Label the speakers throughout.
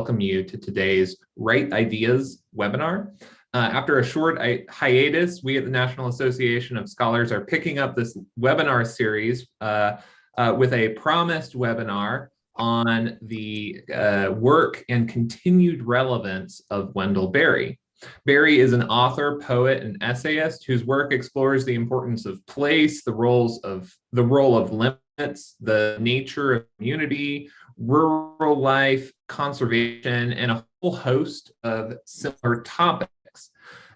Speaker 1: welcome you to today's Right Ideas webinar. After a short hiatus, we at the National Association of Scholars are picking up this webinar series with a promised webinar on the work and continued relevance of Wendell Berry. Berry is an author, poet, and essayist whose work explores the importance of place, the role of limits, the nature of community, rural life, conservation, and a whole host of similar topics.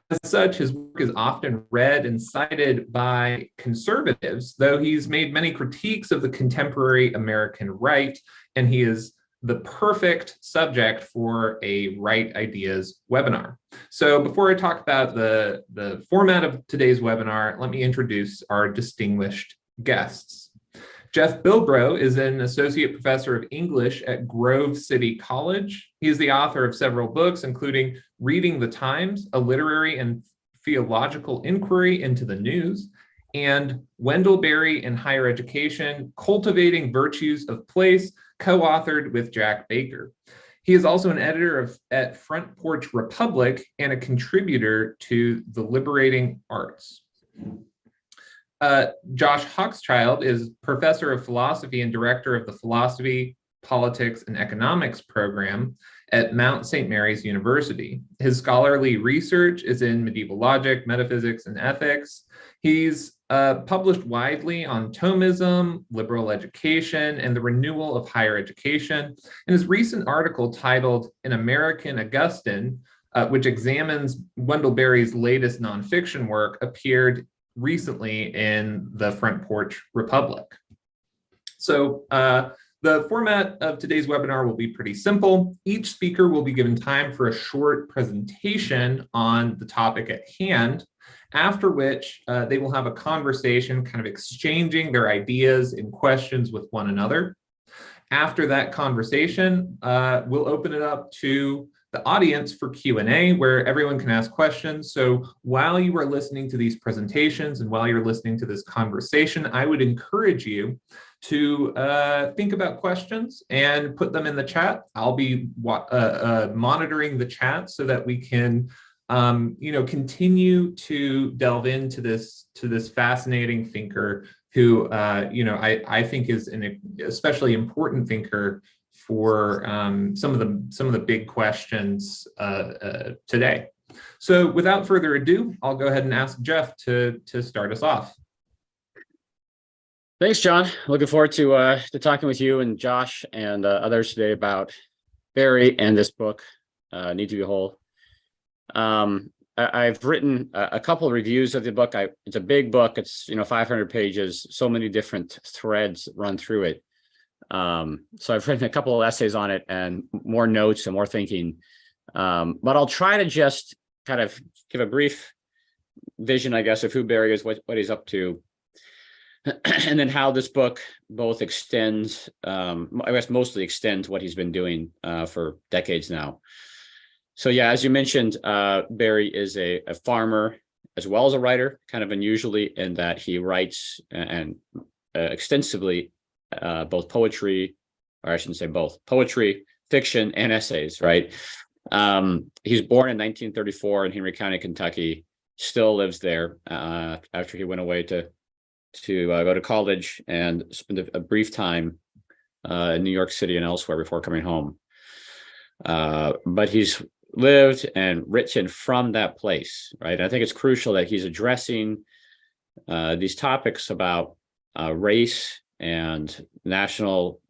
Speaker 1: As such, his work is often read and cited by conservatives, though he's made many critiques of the contemporary American right, and he is the perfect subject for a Right Ideas webinar. So before I talk about the format of today's webinar, let me introduce our distinguished guests. Jeff Bilbro is an associate professor of English at Grove City College. He is the author of several books, including Reading the Times, a literary and theological inquiry into the news, and Wendell Berry in Higher Education, Cultivating Virtues of Place, co-authored with Jack Baker. He is also an editor at Front Porch Republic and a contributor to The Liberating Arts. Josh Hochschild is professor of philosophy and director of the Philosophy, Politics, and Economics program at Mount St. Mary's University. His scholarly research is in medieval logic, metaphysics, and ethics. He's published widely on Thomism, liberal education, and the renewal of higher education. And his recent article titled An American Augustine, which examines Wendell Berry's latest nonfiction work, appeared recently in the Front Porch Republic. So the format of today's webinar will be pretty simple. Each speaker will be given time for a short presentation on the topic at hand, after which they will have a conversation kind of exchanging their ideas and questions with one another. After that conversation, we'll open it up to the audience for Q&A, where everyone can ask questions. So while you are listening to these presentations and while you're listening to this conversation, I would encourage you to think about questions and put them in the chat. I'll be monitoring the chat so that we can continue to delve into this fascinating thinker who I think is an especially important thinker for some of the big questions today. So without further ado, I'll go ahead and ask Jeff to start us off.
Speaker 2: Thanks, John. Looking forward to talking with you and Josh and others today about Berry and this book, Need to Be Whole. I've written a couple of reviews of the book. It's a big book. It's 500 pages, so many different threads run through it. So I've written a couple of essays on it and more notes and more thinking. But I'll try to just kind of give a brief vision, I guess, of who Berry is, what he's up to, and then how this book both extends, I guess mostly extends what he's been doing for decades now. So yeah, as you mentioned, Berry is a farmer as well as a writer, kind of unusually in that he writes and extensively both poetry, or I shouldn't say both, poetry, fiction, and essays, right? He's born in 1934 in Henry County, Kentucky, still lives there after he went away to go to college and spend a brief time in New York City and elsewhere before coming home. But he's lived and written from that place, right? And I think it's crucial that he's addressing these topics about race and national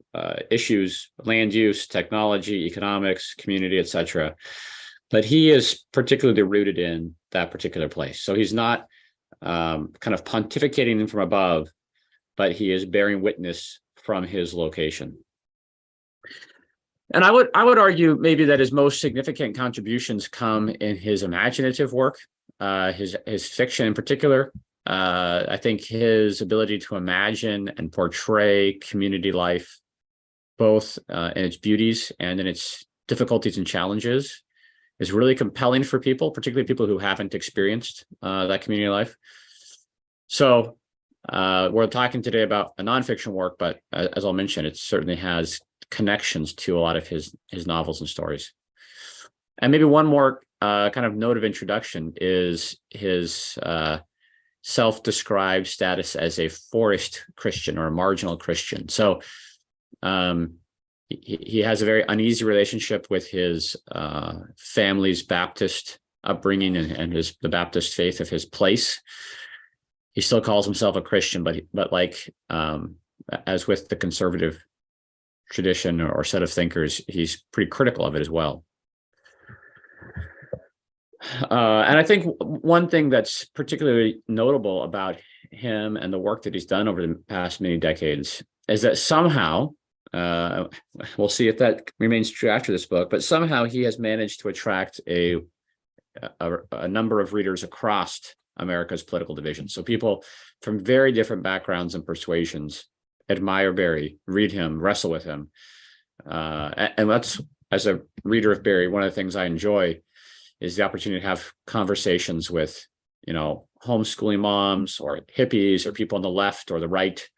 Speaker 2: issues, land use, technology, economics, community, etc. But he is particularly rooted in that particular place. So he's not kind of pontificating from above, but he is bearing witness from his location. And I would argue maybe that his most significant contributions come in his imaginative work, his fiction in particular. I think his ability to imagine and portray community life, both in its beauties and in its difficulties and challenges, is really compelling for people, particularly people who haven't experienced that community life. So We're talking today about a nonfiction work, but as I'll mention, it certainly has connections to a lot of his novels and stories. And maybe one more kind of note of introduction is his self-described status as a forest Christian or a marginal Christian. So he has a very uneasy relationship with his family's Baptist upbringing and the Baptist faith of his place. He still calls himself a Christian, but like as with the conservative tradition or set of thinkers, he's pretty critical of it as well. And I think one thing that's particularly notable about him and the work that he's done over the past many decades is that somehow, we'll see if that remains true after this book, but somehow he has managed to attract a number of readers across America's political divisions. So people from very different backgrounds and persuasions admire Berry, read him, wrestle with him. And that's, as a reader of Berry, one of the things I enjoy is the opportunity to have conversations with, homeschooling moms or hippies or people on the left or the right,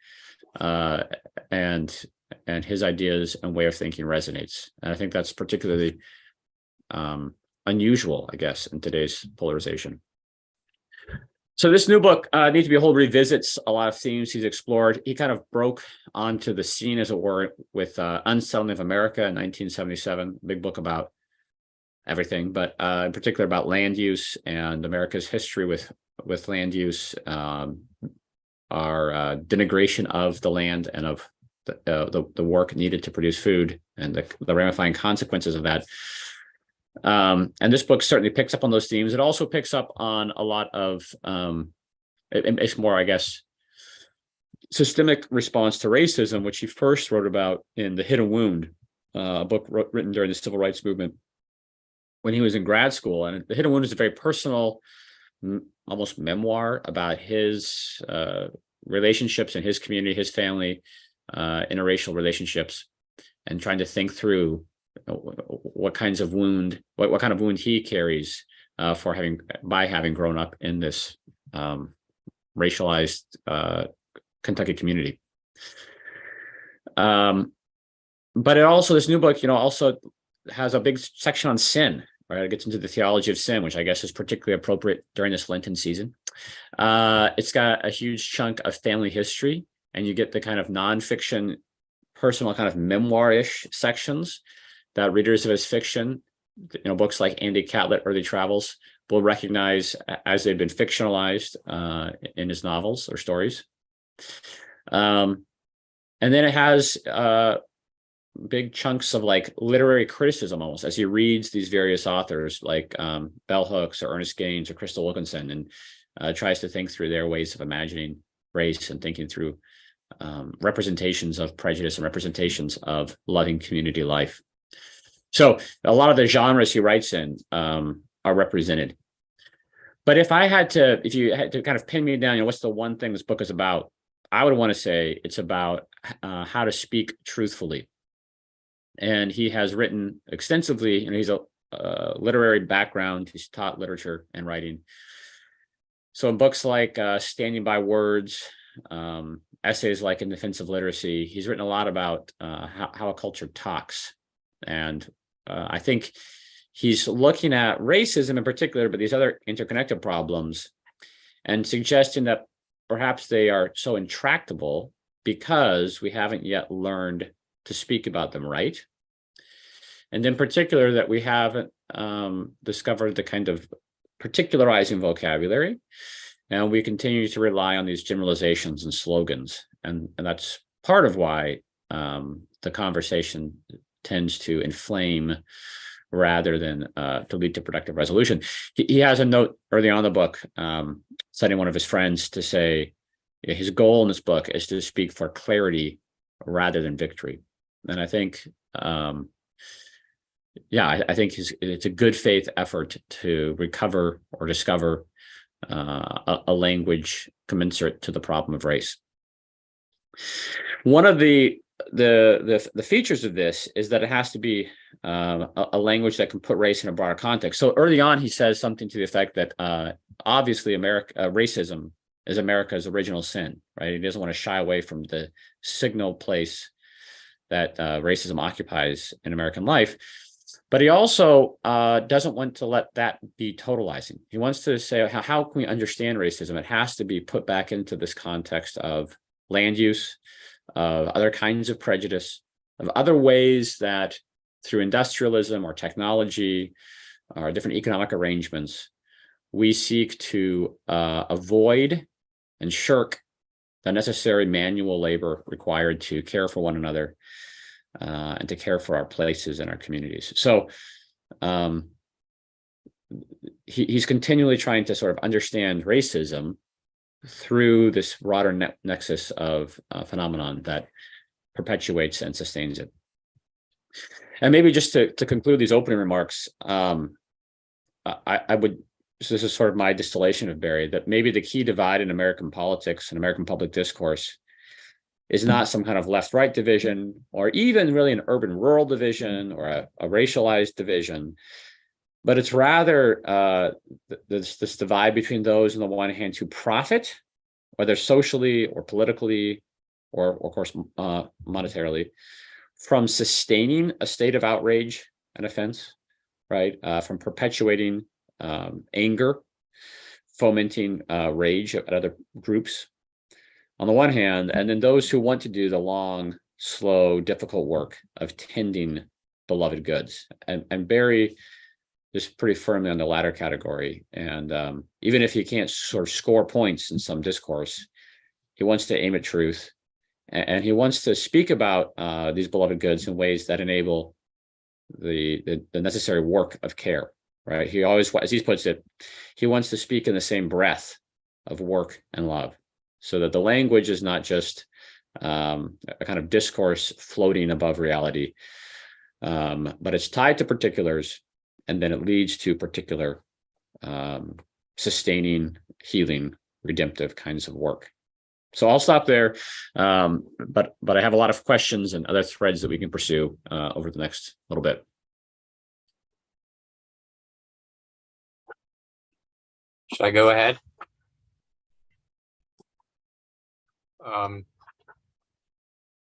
Speaker 2: and his ideas and way of thinking resonates. And I think that's particularly unusual, I guess, in today's polarization. So this new book, Need to Behold, revisits a lot of themes he's explored. He kind of broke onto the scene, as it were, with Unsettling of America in 1977, big book about everything, but in particular about land use and America's history with land use, our denigration of the land and of the work needed to produce food and the ramifying consequences of that. And this book certainly picks up on those themes. It also picks up on a lot of, it's more, I guess, systemic response to racism, which he first wrote about in The Hidden Wound, a book written during the Civil Rights Movement when he was in grad school. And The Hidden Wound is a very personal, almost memoir about his relationships in his community, his family, interracial relationships, and trying to think through what kinds of wound, what kind of wound he carries by having grown up in this racialized Kentucky community. But it also, this new book, also has a big section on sin, right? It gets into the theology of sin, which I guess is particularly appropriate during this Lenten season. It's got a huge chunk of family history, and you get the kind of nonfiction, personal kind of memoir-ish sections that readers of his fiction, books like Andy Catlett, Early Travels, will recognize as they've been fictionalized in his novels or stories. And then it has big chunks of like literary criticism almost as he reads these various authors like Bell Hooks or Ernest Gaines or Crystal Wilkinson, and tries to think through their ways of imagining race and thinking through representations of prejudice and representations of loving community life. So a lot of the genres he writes in are represented. But if you had to kind of pin me down, what's the one thing this book is about? I would want to say it's about how to speak truthfully. And he has written extensively, he's a literary background. He's taught literature and writing. So in books like Standing by Words, essays like In Defense of Literacy, he's written a lot about how a culture talks. And I think he's looking at racism in particular, but these other interconnected problems, and suggesting that perhaps they are so intractable because we haven't yet learned to speak about them right. And in particular, that we haven't discovered the kind of particularizing vocabulary, and we continue to rely on these generalizations and slogans. And that's part of why the conversation tends to inflame rather than to lead to productive resolution. He has a note early on in the book, citing one of his friends to say his goal in this book is to speak for clarity rather than victory. And I think, I think it's a good faith effort to recover or discover a language commensurate to the problem of race. One of the features of this is that it has to be a language that can put race in a broader context. So early on, he says something to the effect that obviously racism is America's original sin, right? He doesn't want to shy away from the signal place that racism occupies in American life. But he also doesn't want to let that be totalizing. He wants to say, how can we understand racism? It has to be put back into this context of land use, of other kinds of prejudice, of other ways that through industrialism or technology or different economic arrangements, we seek to avoid and shirk the necessary manual labor required to care for one another and to care for our places and our communities. So he's continually trying to sort of understand racism through this broader nexus of phenomenon that perpetuates and sustains it. And maybe just to conclude these opening remarks, I would, so this is sort of my distillation of Berry, that maybe the key divide in American politics and American public discourse is not some kind of left-right division, or even really an urban-rural division or a racialized division, but it's rather this divide between those on the one hand who profit, whether socially or politically, or of course monetarily, from sustaining a state of outrage and offense, right? From perpetuating anger, fomenting rage at other groups on the one hand, and then those who want to do the long, slow, difficult work of tending beloved goods. And Berry is pretty firmly on the latter category. And even if he can't sort of score points in some discourse, he wants to aim at truth. And he wants to speak about these beloved goods in ways that enable the necessary work of care, right? He always, as he puts it, he wants to speak in the same breath of work and love, so that the language is not just a kind of discourse floating above reality, but it's tied to particulars, and then it leads to particular sustaining, healing, redemptive kinds of work. So I'll stop there, but I have a lot of questions and other threads that we can pursue over the next little bit.
Speaker 3: Should I go ahead?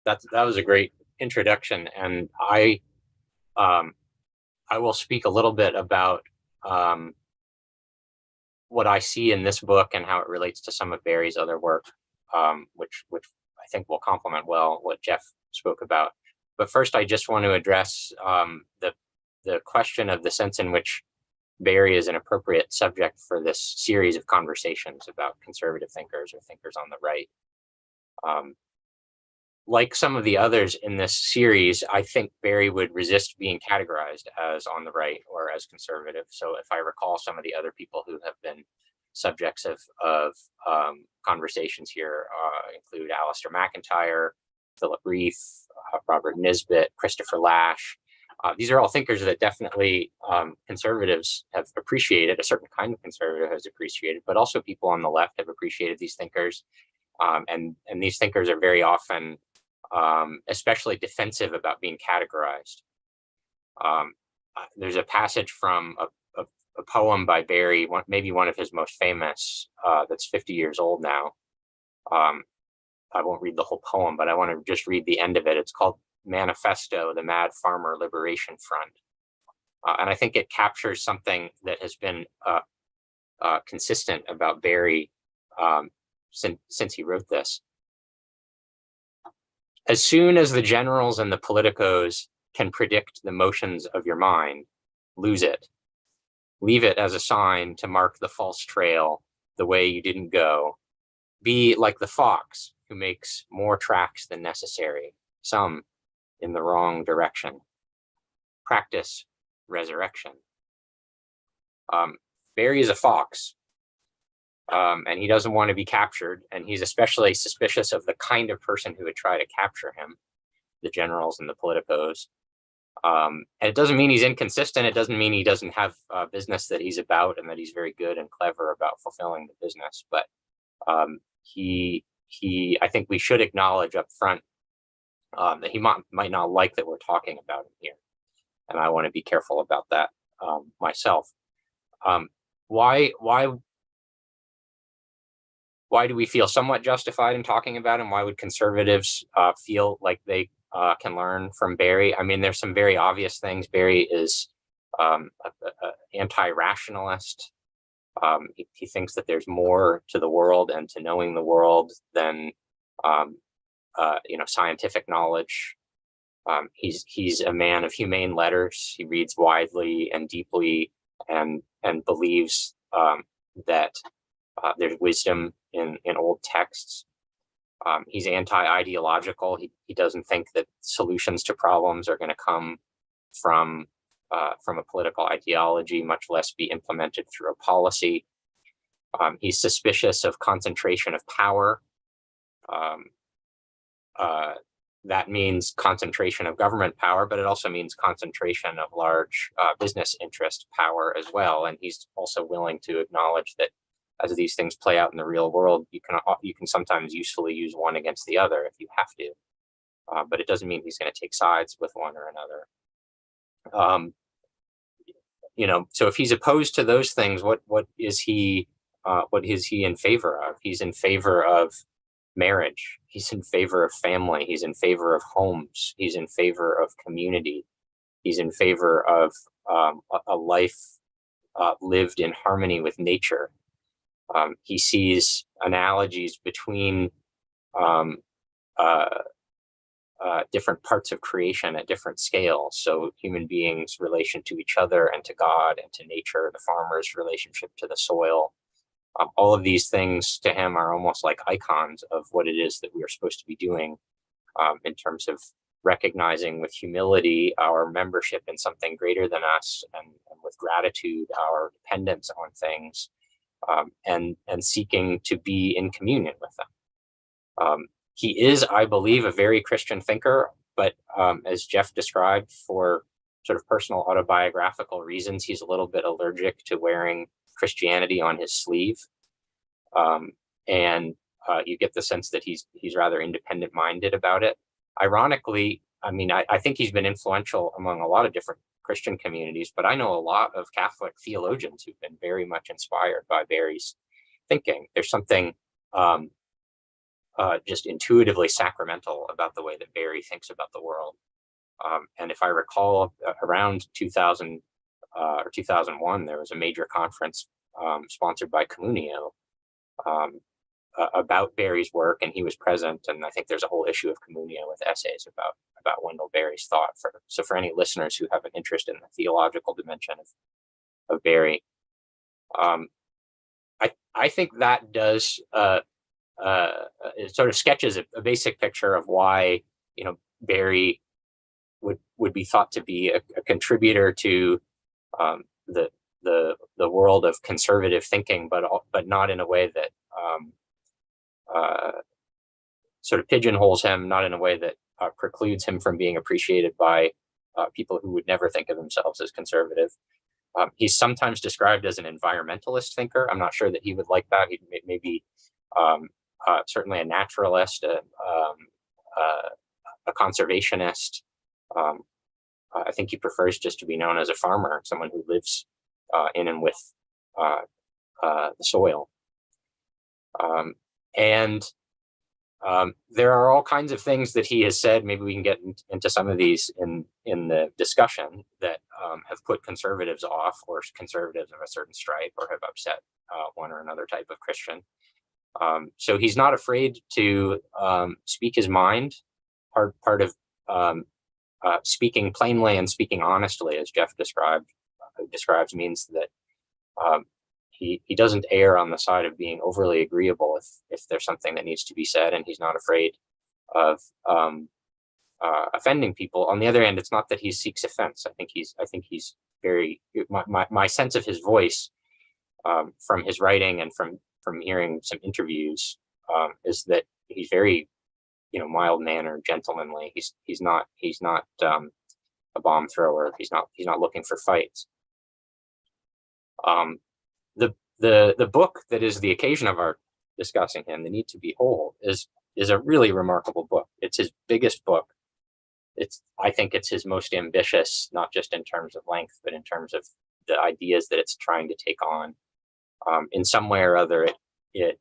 Speaker 3: That was a great introduction, and I will speak a little bit about what I see in this book and how it relates to some of Berry's other work, which I think will complement well what Jeff spoke about. But first, I just want to address the question of the sense in which Berry is an appropriate subject for this series of conversations about conservative thinkers or thinkers on the right. Like some of the others in this series, I think Berry would resist being categorized as on the right or as conservative. So if I recall, some of the other people who have been subjects of conversations here include Alistair McIntyre, Philip Reif, Robert Nisbet, Christopher Lasch. These are all thinkers that definitely conservatives have appreciated, a certain kind of conservative has appreciated, but also people on the left have appreciated these thinkers. And these thinkers are very often especially defensive about being categorized. There's a passage from a poem by Berry, maybe one of his most famous, that's 50 years old now. I won't read the whole poem, but I want to just read the end of it. It's called Manifesto, the Mad Farmer Liberation Front. And I think it captures something that has been consistent about Berry since he wrote this. As soon as the generals and the politicos can predict the motions of your mind, lose it. Leave it as a sign to mark the false trail, the way you didn't go. Be like the fox who makes more tracks than necessary, some in the wrong direction. Practice resurrection. Berry is a fox, and he doesn't want to be captured, and he's especially suspicious of the kind of person who would try to capture him, the generals and the politicos. And it doesn't mean he's inconsistent. It doesn't mean he doesn't have business that he's about and that he's very good and clever about fulfilling the business. But I think we should acknowledge up front that he might not like that we're talking about him here. And I want to be careful about that myself. Why why do we feel somewhat justified in talking about him? Why would conservatives feel like they can learn from Berry? I mean, there's some very obvious things. Berry is an anti-rationalist. He thinks that there's more to the world and to knowing the world than scientific knowledge. He's a man of humane letters. He reads widely and deeply, and believes that there's wisdom in old texts. He's anti-ideological. He doesn't think that solutions to problems are going to come from a political ideology, much less be implemented through a policy. He's suspicious of concentration of power. That means concentration of government power, but it also means concentration of large business interest power as well. And he's also willing to acknowledge that as these things play out in the real world, you can sometimes usefully use one against the other if you have to. But it doesn't mean he's going to take sides with one or another. So if he's opposed to those things, what is he in favor of? He's in favor of marriage. He's in favor of family. He's in favor of homes. He's in favor of community. He's in favor of a life lived in harmony with nature. He sees analogies between different parts of creation at different scales. So human beings' relation to each other and to God and to nature, the farmer's relationship to the soil. All of these things to him are almost like icons of what it is that we are supposed to be doing in terms of recognizing with humility our membership in something greater than us, and with gratitude our dependence on things, and seeking to be in communion with them. He is, I believe, a very Christian thinker, but as Jeff described, for sort of personal autobiographical reasons, he's a little bit allergic to wearing Christianity on his sleeve. And you get the sense that he's rather independent-minded about it. Ironically, I mean, I think he's been influential among a lot of different Christian communities, but I know a lot of Catholic theologians who've been very much inspired by Berry's thinking. There's something just intuitively sacramental about the way that Berry thinks about the world. And if I recall, around 2000 or 2001, there was a major conference sponsored by Communio about Berry's work, and he was present. And I think there's a whole issue of Communio with essays about Wendell Berry's thought. So for any listeners who have an interest in the theological dimension of Berry, I think that does it sort of sketches a basic picture of why Berry would be thought to be a contributor to the world of conservative thinking, but not in a way that sort of pigeonholes him, not in a way that precludes him from being appreciated by people who would never think of themselves as conservative. He's sometimes described as an environmentalist thinker. I'm not sure that he would like that. He may be certainly a naturalist, a conservationist. I think he prefers just to be known as a farmer, someone who lives in and with the soil. And there are all kinds of things that he has said. Maybe we can get into some of these in the discussion that have put conservatives off, or conservatives of a certain stripe, or have upset one or another type of Christian. So he's not afraid to speak his mind. Part of speaking plainly and speaking honestly, as Jeff describes, means that he doesn't err on the side of being overly agreeable if there's something that needs to be said, and he's not afraid of offending people. On the other hand, it's not that he seeks offense. I think he's very, my sense of his voice from his writing and from hearing some interviews is that he's very mild mannered, gentlemanly. He's not a bomb thrower. He's not looking for fights. The book that is the occasion of our discussing him, The Need to Be Whole, is a really remarkable book. It's his biggest book. I think it's his most ambitious, not just in terms of length, but in terms of the ideas that it's trying to take on. In some way or other, it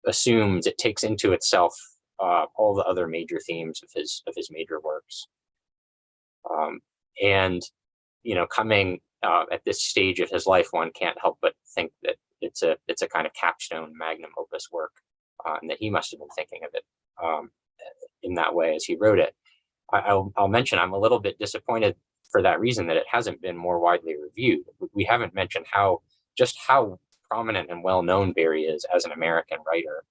Speaker 3: assumes it takes into itself all the other major themes of his major works. And coming at this stage of his life, one can't help but think that it's a kind of capstone magnum opus work, and that he must have been thinking of it in that way as he wrote it. I'll mention I'm a little bit disappointed for that reason, that it hasn't been more widely reviewed. We haven't mentioned how prominent and well known Berry is as an American writer.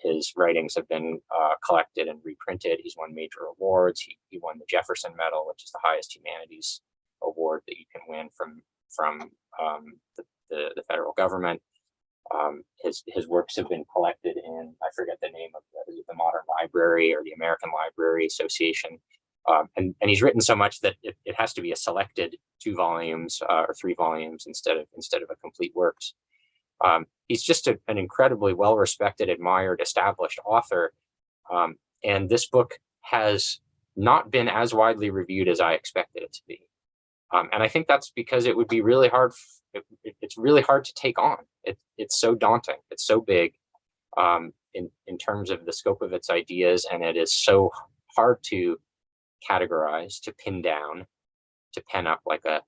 Speaker 3: His writings have been collected and reprinted. He's won major awards. He won the Jefferson Medal, which is the highest humanities award that you can win from the federal government. His works have been collected in, I forget the name of the Modern Library or the American Library Association. And he's written so much that it has to be a selected 2 volumes or 3 volumes instead of a complete works. He's just an incredibly well-respected, admired, established author. And this book has not been as widely reviewed as I expected it to be. And I think that's because it would be really hard. It's really hard to take on. It's so daunting. It's so big in terms of the scope of its ideas. And it is so hard to categorize, to pin down, to pen up like the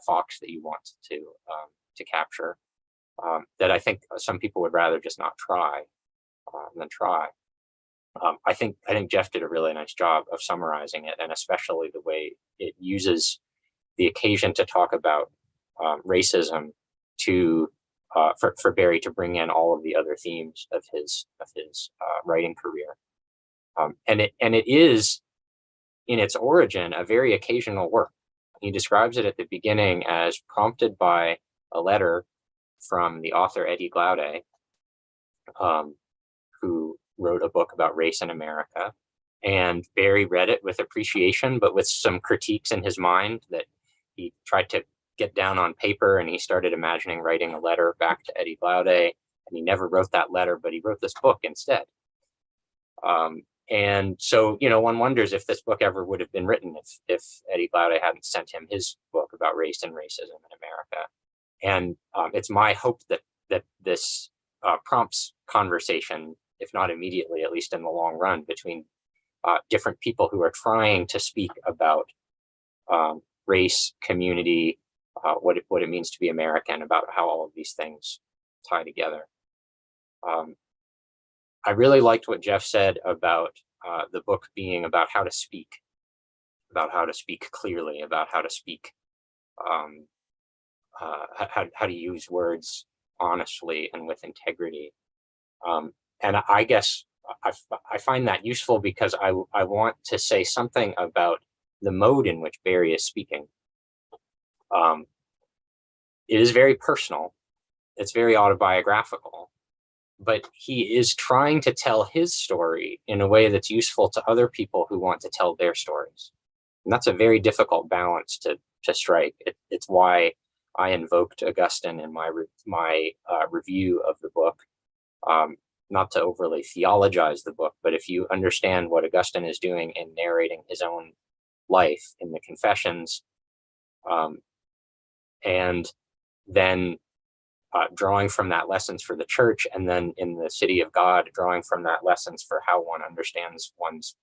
Speaker 3: fox that you want to capture, that I think some people would rather just not try than try. I think Jeff did a really nice job of summarizing it, and especially the way it uses the occasion to talk about racism for Berry to bring in all of the other themes of his writing career. And it is, in its origin, a very occasional work. He describes it at the beginning as prompted by a letter from the author Eddie Glaude, who wrote a book about race in America. And Berry read it with appreciation, but with some critiques in his mind that he tried to get down on paper, and he started imagining writing a letter back to Eddie Glaude, and he never wrote that letter, but he wrote this book instead. And so, one wonders if this book ever would have been written if Eddie Glaude hadn't sent him his book about race and racism in America. And it's my hope that this prompts conversation, if not immediately, at least in the long run, between different people who are trying to speak about race, community, what it means to be American, about how all of these things tie together. I really liked what Jeff said about the book being about how to speak clearly, about how to speak, how to use words honestly and with integrity. And I guess I find that useful because I want to say something about the mode in which Berry is speaking. It is very personal. It's very autobiographical. But he is trying to tell his story in a way that's useful to other people who want to tell their stories. And that's a very difficult balance to strike. It's why I invoked Augustine in my review of the book, not to overly theologize the book, but if you understand what Augustine is doing in narrating his own life in the Confessions, and then drawing from that lessons for the church, and then in the City of God, drawing from that lessons for how one understands one's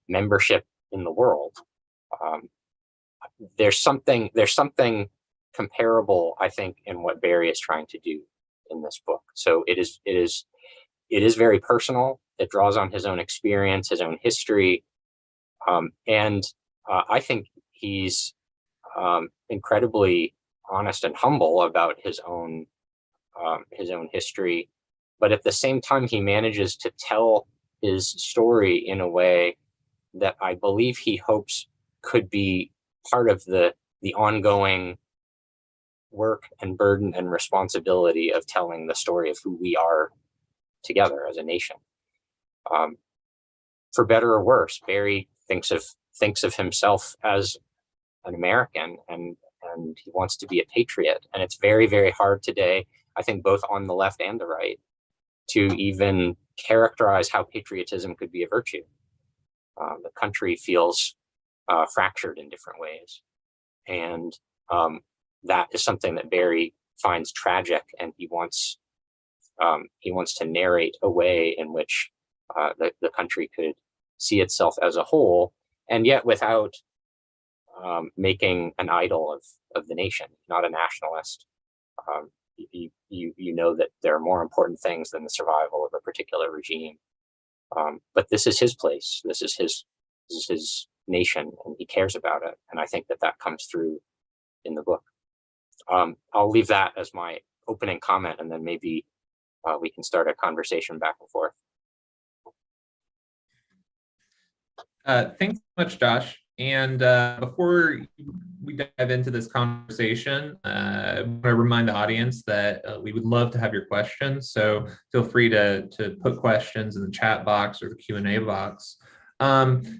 Speaker 3: membership in the world. There's something comparable, I think, in what Berry is trying to do in this book. So it is very personal. It draws on his own experience, his own history, and I think he's incredibly honest and humble about his own history, but at the same time he manages to tell his story in a way that I believe he hopes could be part of the ongoing work and burden and responsibility of telling the story of who we are together as a nation. For better or worse, Berry thinks of himself as an American, and he wants to be a patriot. And it's very, very hard today, I think, both on the left and the right, to even characterize how patriotism could be a virtue. The country feels fractured in different ways. And that is something that Berry finds tragic, and he wants to narrate a way in which the country could see itself as a whole, and yet without making an idol of the nation. Not a nationalist. You know that there are more important things than the survival of a particular regime. But this is his place. This is his nation, and he cares about it. And I think that comes through in the book. I'll leave that as my opening comment, and then maybe we can start a conversation back and forth.
Speaker 1: Thanks so much, Josh. And before we dive into this conversation, I want to remind the audience that we would love to have your questions. So feel free to put questions in the chat box or the Q&A box.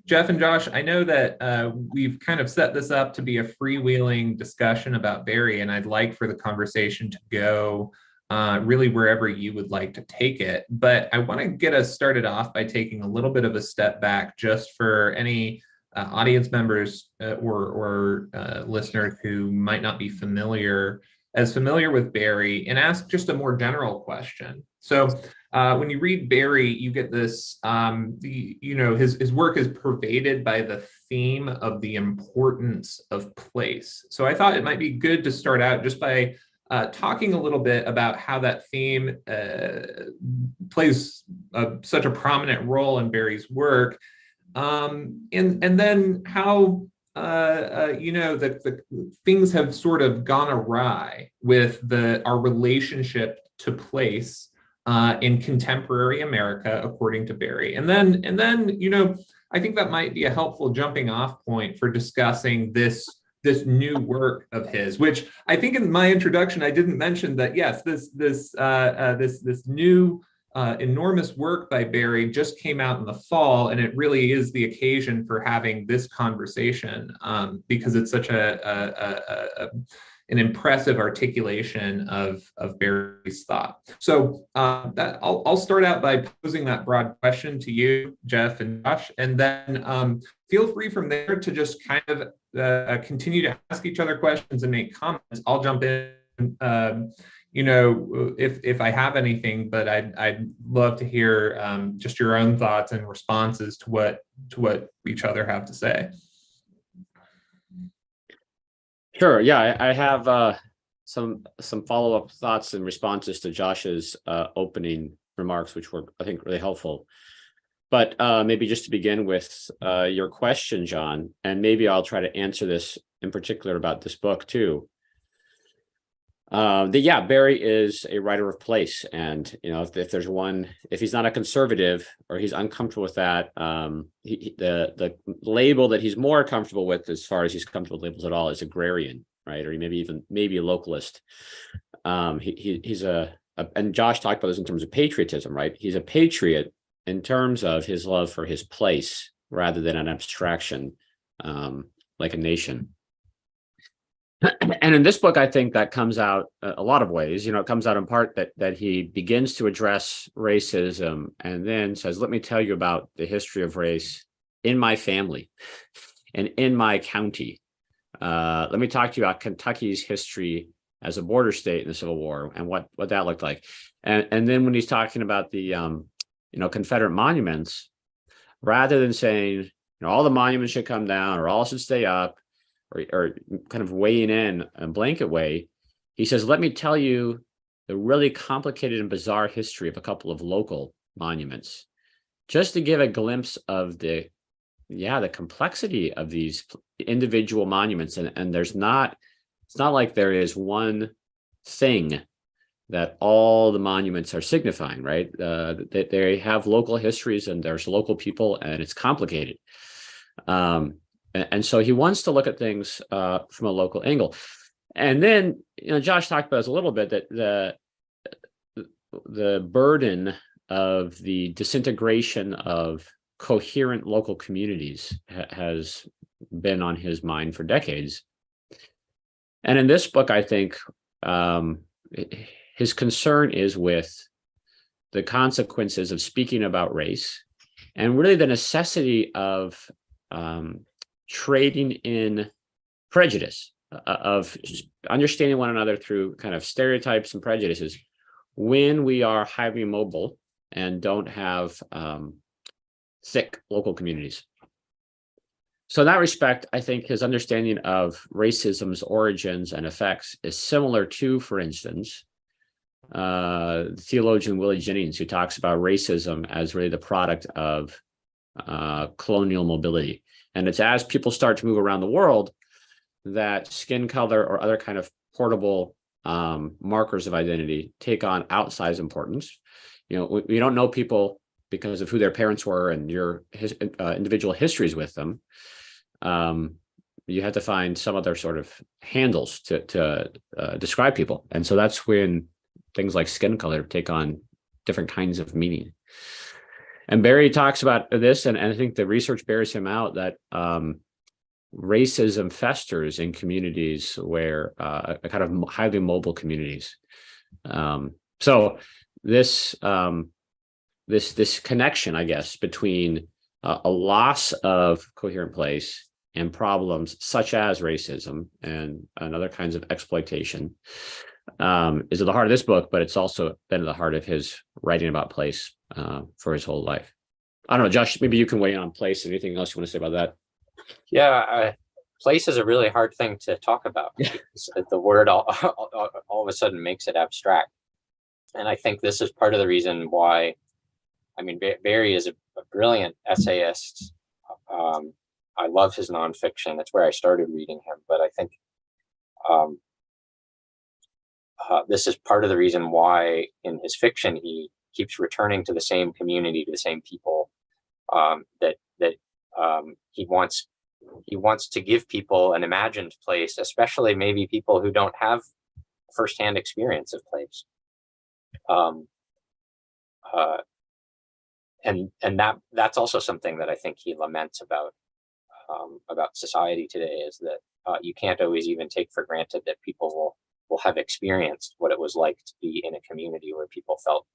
Speaker 1: Jeff and Josh, I know that we've kind of set this up to be a freewheeling discussion about Berry, and I'd like for the conversation to go really wherever you would like to take it. But I want to get us started off by taking a little bit of a step back, just for any audience members or listeners who might not be familiar with Berry, and ask just a more general question. So when you read Berry, you get this, his work is pervaded by the theme of the importance of place. So I thought it might be good to start out just by talking a little bit about how that theme plays such a prominent role in Berry's work, and then how the things have sort of gone awry with our relationship to place in contemporary America, according to Berry. And then I think that might be a helpful jumping off point for discussing this new work of his, which I think in my introduction I didn't mention that, yes, this new enormous work by Berry just came out in the fall, and it really is the occasion for having this conversation, because it's such an impressive articulation of Berry's thought. So I'll start out by posing that broad question to you, Jeff and Josh, and then feel free from there to just kind of continue to ask each other questions and make comments. I'll jump in, if I have anything, but I'd love to hear just your own thoughts and responses to what each other have to say.
Speaker 2: Sure. Yeah, I have some follow-up thoughts and responses to Josh's opening remarks, which were, I think, really helpful. But maybe just to begin with your question, John, and maybe I'll try to answer this in particular about this book too. Berry is a writer of place, and if he's not a conservative or he's uncomfortable with that, the label that he's more comfortable with, as far as he's comfortable with labels at all, is agrarian, right? Or maybe a localist. He's and Josh talked about this in terms of patriotism, right? He's a patriot in terms of his love for his place rather than an abstraction like a nation. And in this book, I think that comes out a lot of ways. It comes out in part that he begins to address racism and then says, let me tell you about the history of race in my family and in my county. Let me talk to you about Kentucky's history as a border state in the Civil War and what that looked like. And then when he's talking about the Confederate monuments, rather than saying all the monuments should come down or all should stay up, or kind of weighing in a blanket way, he says, let me tell you the really complicated and bizarre history of a couple of local monuments, just to give a glimpse of the complexity of these individual monuments. And it's not like there is one thing that all the monuments are signifying, right? They have local histories and there's local people, and it's complicated. And so he wants to look at things from a local angle. And then, Josh talked about this a little bit, that the burden of the disintegration of coherent local communities has been on his mind for decades. And in this book, I think his concern is with the consequences of speaking about race, and really the necessity of trading in prejudice, of understanding one another through kind of stereotypes and prejudices when we are highly mobile and don't have thick local communities. So in that respect, I think his understanding of racism's origins and effects is similar to, for instance, theologian Willie Jennings, who talks about racism as really the product of colonial mobility. And it's as people start to move around the world that skin color or other kind of portable markers of identity take on outsized importance. You know, we don't know people because of who their parents were and your individual histories with them. You have to find some other sort of handles to describe people. And so that's when things like skin color take on different kinds of meaning. And Berry talks about this, and I think the research bears him out that racism festers in communities where a kind of highly mobile communities. So this connection, I guess, between a loss of coherent place and problems such as racism and other kinds of exploitation is at the heart of this book, but it's also been at the heart of his writing about place for his whole life. I don't know, Josh, maybe you can weigh in on place. Anything else you want to say about that?
Speaker 3: Yeah, place is a really hard thing to talk about. The word all of a sudden makes it abstract. And I think this is part of the reason why, I mean, Berry is a brilliant essayist. I love his nonfiction. That's where I started reading him. But I think this is part of the reason why in his fiction he keeps returning to the same community, to the same people, that he wants to give people an imagined place, especially maybe people who don't have firsthand experience of place. And that's also something that I think he laments about society today, is that you can't always even take for granted that people will have experienced what it was like to be in a community where people felt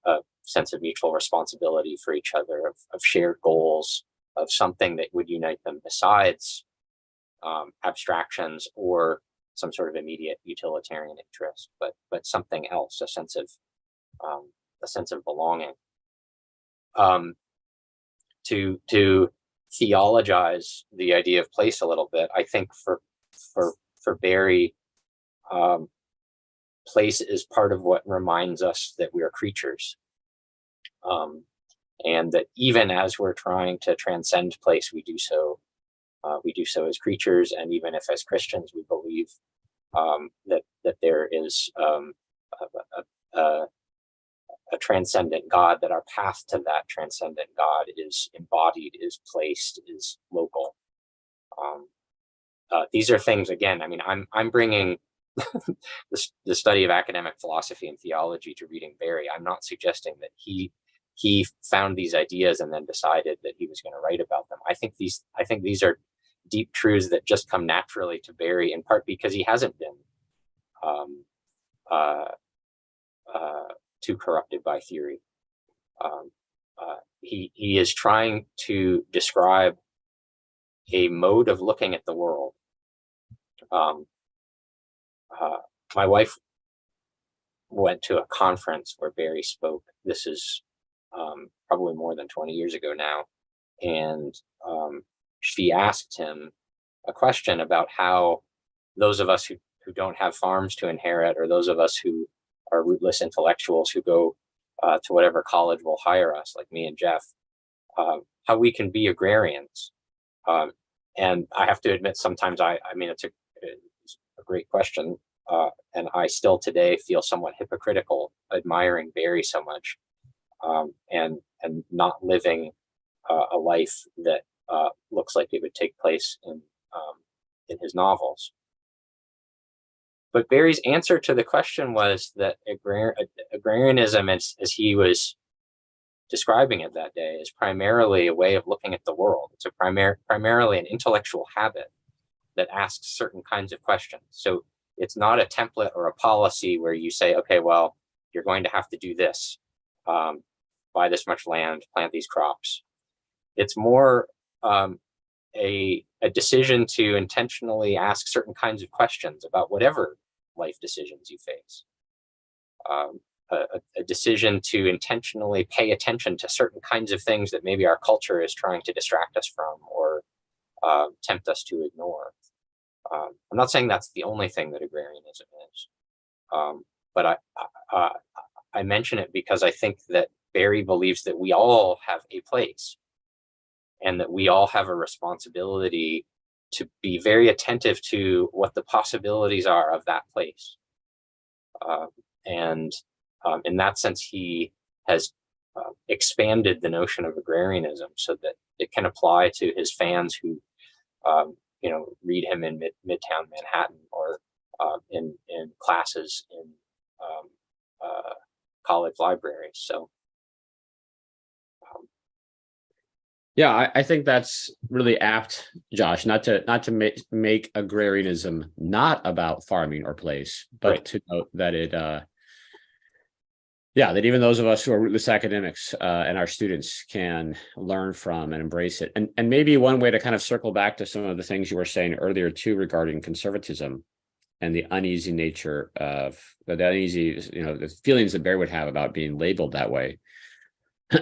Speaker 3: a sense of mutual responsibility for each other, of shared goals, of something that would unite them besides abstractions or some sort of immediate utilitarian interest, but something else, a sense of belonging. To theologize the idea of place a little bit, I think for Berry, place is part of what reminds us that we are creatures, and that even as we're trying to transcend place, we do so as creatures. And even if as Christians we believe that there is a transcendent God, that our path to that transcendent God is embodied, is placed, is local. These are things, again, I mean, I'm bringing the study of academic philosophy and theology to reading Berry. I'm not suggesting that he found these ideas and then decided that he was going to write about them. I think these are deep truths that just come naturally to Berry, in part because he hasn't been too corrupted by theory. He is trying to describe a mode of looking at the world. My wife went to a conference where Berry spoke. This is probably more than 20 years ago now. And she asked him a question about how those of us who don't have farms to inherit, or those of us who are rootless intellectuals who go to whatever college will hire us, like me and Jeff, how we can be agrarians. And I have to admit, sometimes I mean, it's a great question. And I still today feel somewhat hypocritical admiring Berry so much, and not living a life that looks like it would take place in his novels. But Berry's answer to the question was that agrarianism, as he was describing it that day, is primarily a way of looking at the world. It's primarily an intellectual habit that asks certain kinds of questions. So it's not a template or a policy where you say, okay, well, you're going to have to do this, buy this much land, plant these crops. It's more a decision to intentionally ask certain kinds of questions about whatever life decisions you face. A decision to intentionally pay attention to certain kinds of things that maybe our culture is trying to distract us from or tempt us to ignore. I'm not saying that's the only thing that agrarianism is, but I mention it because I think that Berry believes that we all have a place and that we all have a responsibility to be very attentive to what the possibilities are of that place. And in that sense, he has expanded the notion of agrarianism so that it can apply to his fans who, read him in Midtown Manhattan or in classes in college libraries. So,
Speaker 2: yeah, I think that's really apt, Josh. Not to make agrarianism not about farming or place, but right. To note that it. That even those of us who are rootless academics and our students can learn from and embrace it. And maybe one way to kind of circle back to some of the things you were saying earlier too regarding conservatism and the uneasy nature of the feelings that Berry would have about being labeled that way.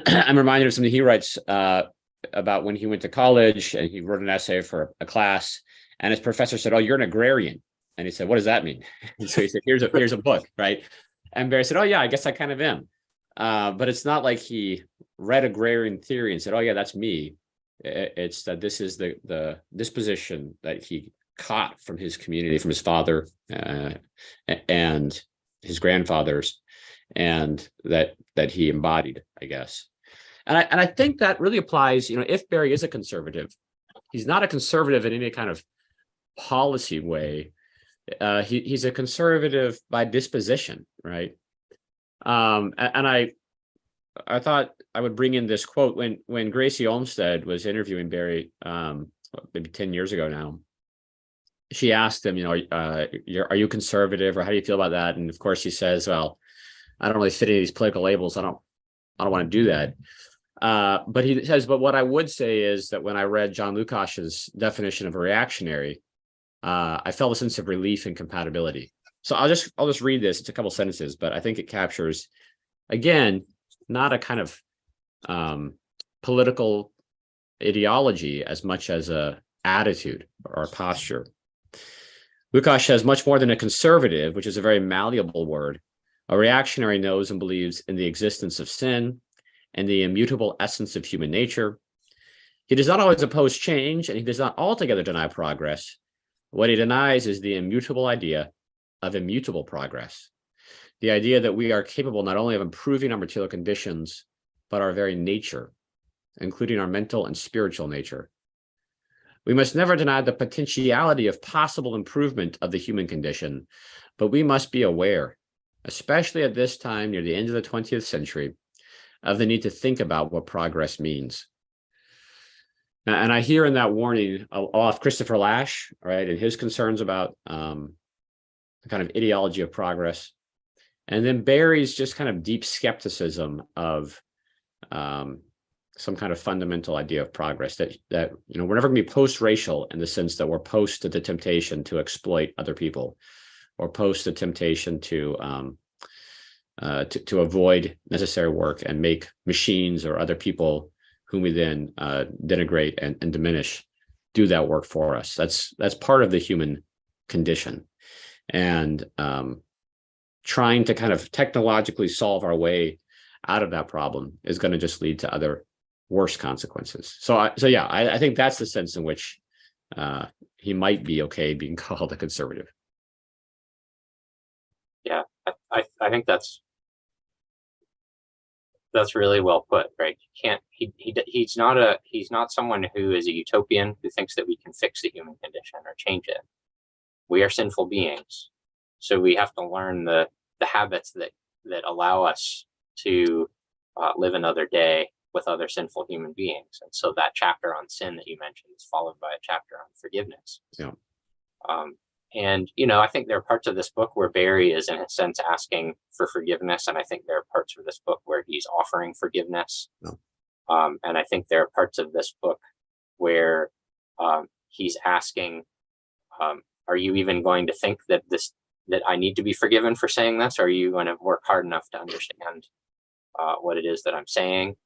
Speaker 2: I'm reminded of something he writes about when he went to college and he wrote an essay for a class and his professor said, "Oh, you're an agrarian." And he said, "What does that mean?" And so he said, here's a book, right? And Berry said, "Oh yeah, I guess I kind of am." But it's not like he read agrarian theory and said, "Oh yeah, that's me." It's that this is the disposition that he caught from his community, from his father and his grandfathers, and that he embodied, I guess. And I think that really applies. If Berry is a conservative, he's not a conservative in any kind of policy way. He's a conservative by disposition, right? And I thought I would bring in this quote when Gracie Olmsted was interviewing Berry, maybe 10 years ago now. She asked him, are you conservative, or how do you feel about that? And of course he says, "Well, I don't really fit any of these political labels. I don't want to do that." But he says, "But what I would say is that when I read John Lukash's definition of a reactionary, I felt a sense of relief and compatibility." So I'll just read this. It's a couple sentences, but I think it captures, again, not a kind of political ideology as much as a attitude or a posture. Lukács says, "Much more than a conservative, which is a very malleable word, a reactionary knows and believes in the existence of sin and the immutable essence of human nature. He does not always oppose change, and he does not altogether deny progress. What he denies is the immutable idea of immutable progress, the idea that we are capable not only of improving our material conditions, but our very nature, including our mental and spiritual nature. We must never deny the potentiality of possible improvement of the human condition, but we must be aware, especially at this time near the end of the 20th century, of the need to think about what progress means." And I hear in that warning of Christopher Lasch, right, and his concerns about the kind of ideology of progress, and then Berry's just kind of deep skepticism of some kind of fundamental idea of progress that we're never going to be post-racial in the sense that we're post to the temptation to exploit other people, or post the temptation to avoid necessary work and make machines or other people whom we then denigrate and diminish do that work for us. That's part of the human condition, and trying to kind of technologically solve our way out of that problem is going to just lead to other worse consequences. So I think that's the sense in which he might be okay being called a conservative.
Speaker 3: Yeah, I think that's really well put, right? He's not someone who is a utopian who thinks that we can fix the human condition or change it. We are sinful beings, so we have to learn the habits that allow us to live another day with other sinful human beings. And so that chapter on sin that you mentioned is followed by a chapter on forgiveness.
Speaker 2: Yeah.
Speaker 3: And I think there are parts of this book where Berry is, in a sense, asking for forgiveness, and I think there are parts of this book where he's offering forgiveness.
Speaker 2: No.
Speaker 3: And I think there are parts of this book where He's asking, are you even going to think that I need to be forgiven for saying this? Or are you going to work hard enough to understand what it is that I'm saying?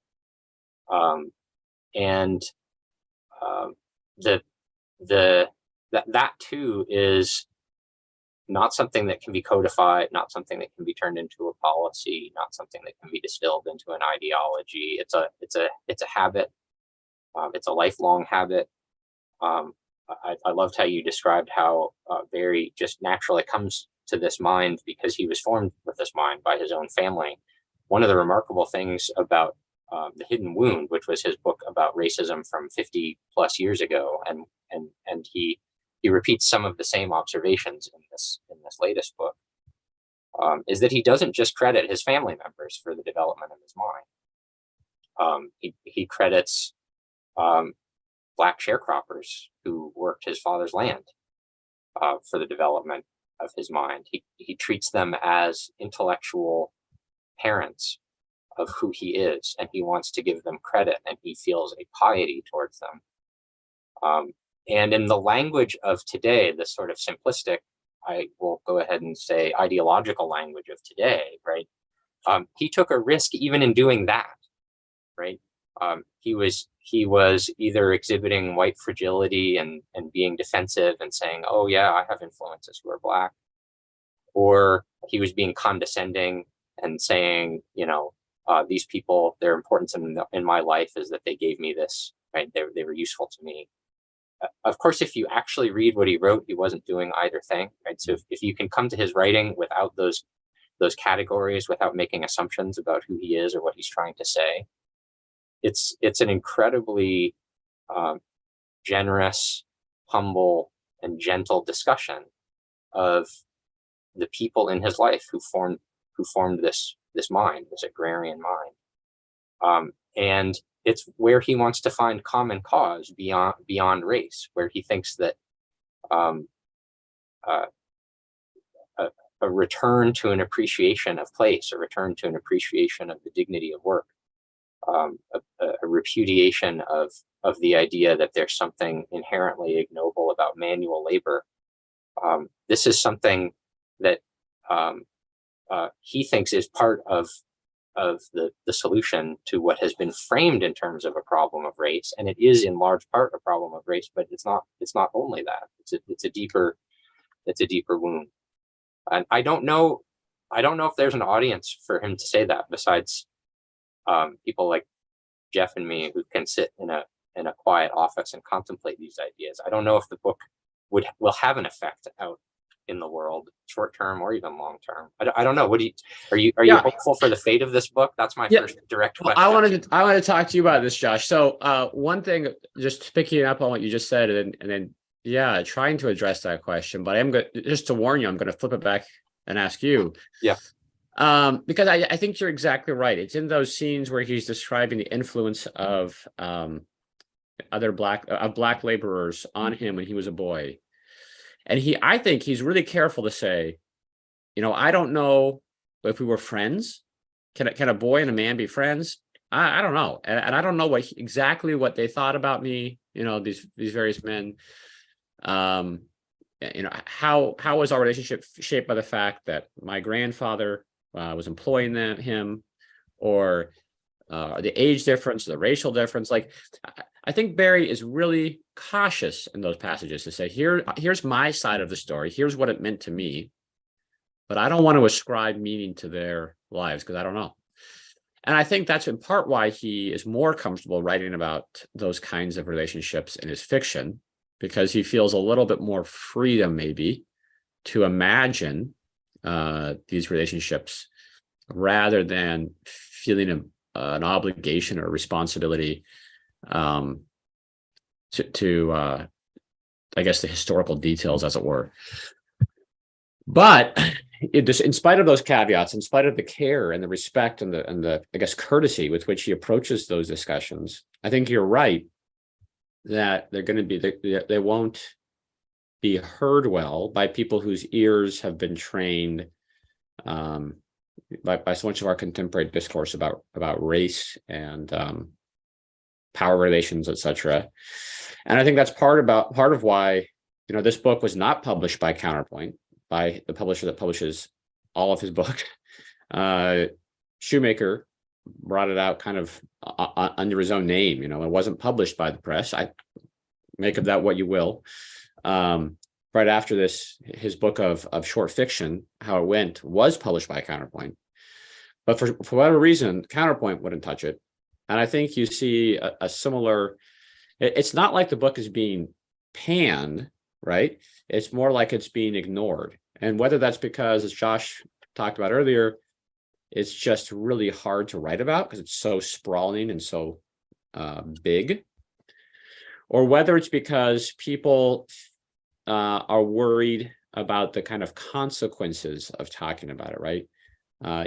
Speaker 3: And that too is not something that can be codified, not something that can be turned into a policy, not something that can be distilled into an ideology. It's a habit. It's a lifelong habit. I loved how you described how Berry just naturally comes to this mind because he was formed with this mind by his own family. One of the remarkable things about The Hidden Wound, which was his book about racism from 50 plus years ago, and he repeats some of the same observations in this latest book, is that he doesn't just credit his family members for the development of his mind. He credits Black sharecroppers who worked his father's land for the development of his mind. He treats them as intellectual parents of who he is, and he wants to give them credit, and he feels a piety towards them. And in the language of today, the sort of simplistic, I will go ahead and say ideological language of today, right? He took a risk even in doing that, right? He was either exhibiting white fragility and being defensive and saying, oh yeah, I have influences who are Black, or he was being condescending and saying, these people, their importance in my life is that they gave me this, right? They were useful to me. Of course, if you actually read what he wrote, he wasn't doing either thing, right? So if you can come to his writing without those categories, without making assumptions about who he is or what he's trying to say, it's an incredibly generous, humble, and gentle discussion of the people in his life who formed this mind, this agrarian mind. And it's where he wants to find common cause beyond race, where he thinks that a return to an appreciation of place, a return to an appreciation of the dignity of work, a repudiation of the idea that there's something inherently ignoble about manual labor. This is something that he thinks is part of the solution to what has been framed in terms of a problem of race, and it is in large part a problem of race, but it's not only that. It's a deeper wound, and I don't know if there's an audience for him to say that besides people like Jeff and me, who can sit in a quiet office and contemplate these ideas. I don't know if the book will have an effect out in the world, short term or even long term. I don't know. Are you hopeful for the fate of this book? That's my first direct question.
Speaker 2: I wanted to talk to you about this, Josh. So one thing, just picking up on what you just said, and then trying to address that question. But I'm going just to warn you, I'm going to flip it back and ask you.
Speaker 3: Yeah.
Speaker 2: Because I think you're exactly right. It's in those scenes where he's describing the influence of other black laborers on him when he was a boy. And I think he's really careful to say, I don't know if we were friends. Can a boy and a man be friends? I don't know. And I don't know exactly what they thought about me, these various men. How was our relationship shaped by the fact that my grandfather was employing him, or the age difference, the racial difference? Like, I think Berry is really cautious in those passages to say, here's my side of the story. Here's what it meant to me, but I don't want to ascribe meaning to their lives because I don't know. And I think that's in part why he is more comfortable writing about those kinds of relationships in his fiction, because he feels a little bit more freedom maybe to imagine these relationships rather than feeling an obligation or responsibility to I guess the historical details, as it were. But in spite of those caveats, in spite of the care and the respect and the I guess courtesy with which he approaches those discussions, I think you're right that they're going to be they won't be heard well by people whose ears have been trained by so much of our contemporary discourse about race and power relations, etc. And I think that's part of why, this book was not published by Counterpoint, by the publisher that publishes all of his book. Shoemaker brought it out kind of under his own name. It wasn't published by the press. I make of that what you will. Right after this, his book of short fiction, How It Went, was published by Counterpoint. But for whatever reason, Counterpoint wouldn't touch it. And I think you see a similar, it's not like the book is being panned, right? It's more like it's being ignored. And whether that's because, as Josh talked about earlier, it's just really hard to write about because it's so sprawling and so big, or whether it's because people are worried about the kind of consequences of talking about it, right?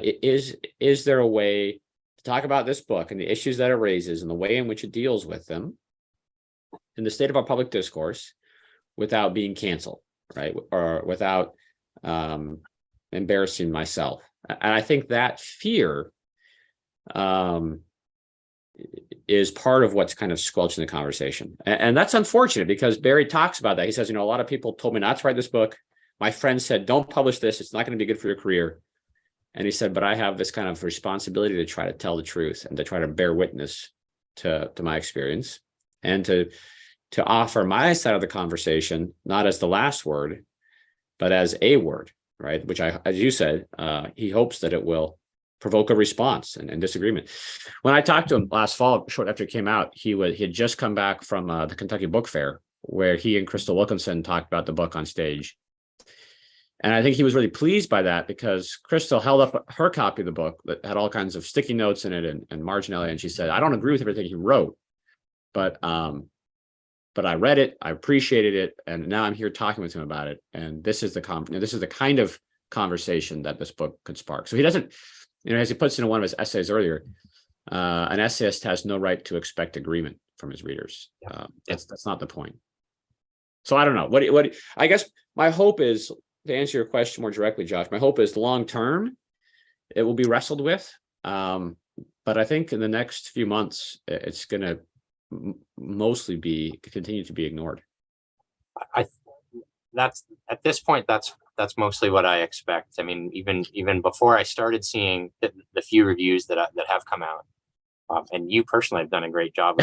Speaker 2: Is there a way to talk about this book and the issues that it raises and the way in which it deals with them in the state of our public discourse without being canceled, right? Or without embarrassing myself? And I think that fear is part of what's kind of squelching the conversation. And that's unfortunate because Berry talks about that. He says, a lot of people told me not to write this book. My friends said, don't publish this. It's not going to be good for your career. And he said, but I have this kind of responsibility to try to tell the truth and to try to bear witness to my experience and to offer my side of the conversation, not as the last word, but as a word, right? Which as you said, he hopes that it will provoke a response and disagreement. When I talked to him last fall, short after it came out, he had just come back from the Kentucky Book Fair, where he and Crystal Wilkinson talked about the book on stage. And I think he was really pleased by that because Crystal held up her copy of the book that had all kinds of sticky notes in it and marginality. And she said, I don't agree with everything he wrote, but I read it, I appreciated it, and now I'm here talking with him about it. And this is the kind of conversation that this book could spark. So he doesn't, as he puts in one of his essays earlier, an essayist has no right to expect agreement from his readers. That's not the point. So I don't know. What I guess my hope is, to answer your question more directly, Josh, my hope is long term, it will be wrestled with. But I think in the next few months, it's going to mostly continue to be ignored.
Speaker 3: That's at this point, that's mostly what I expect. I mean, even before I started seeing the few reviews that have come out, and you personally have done a great job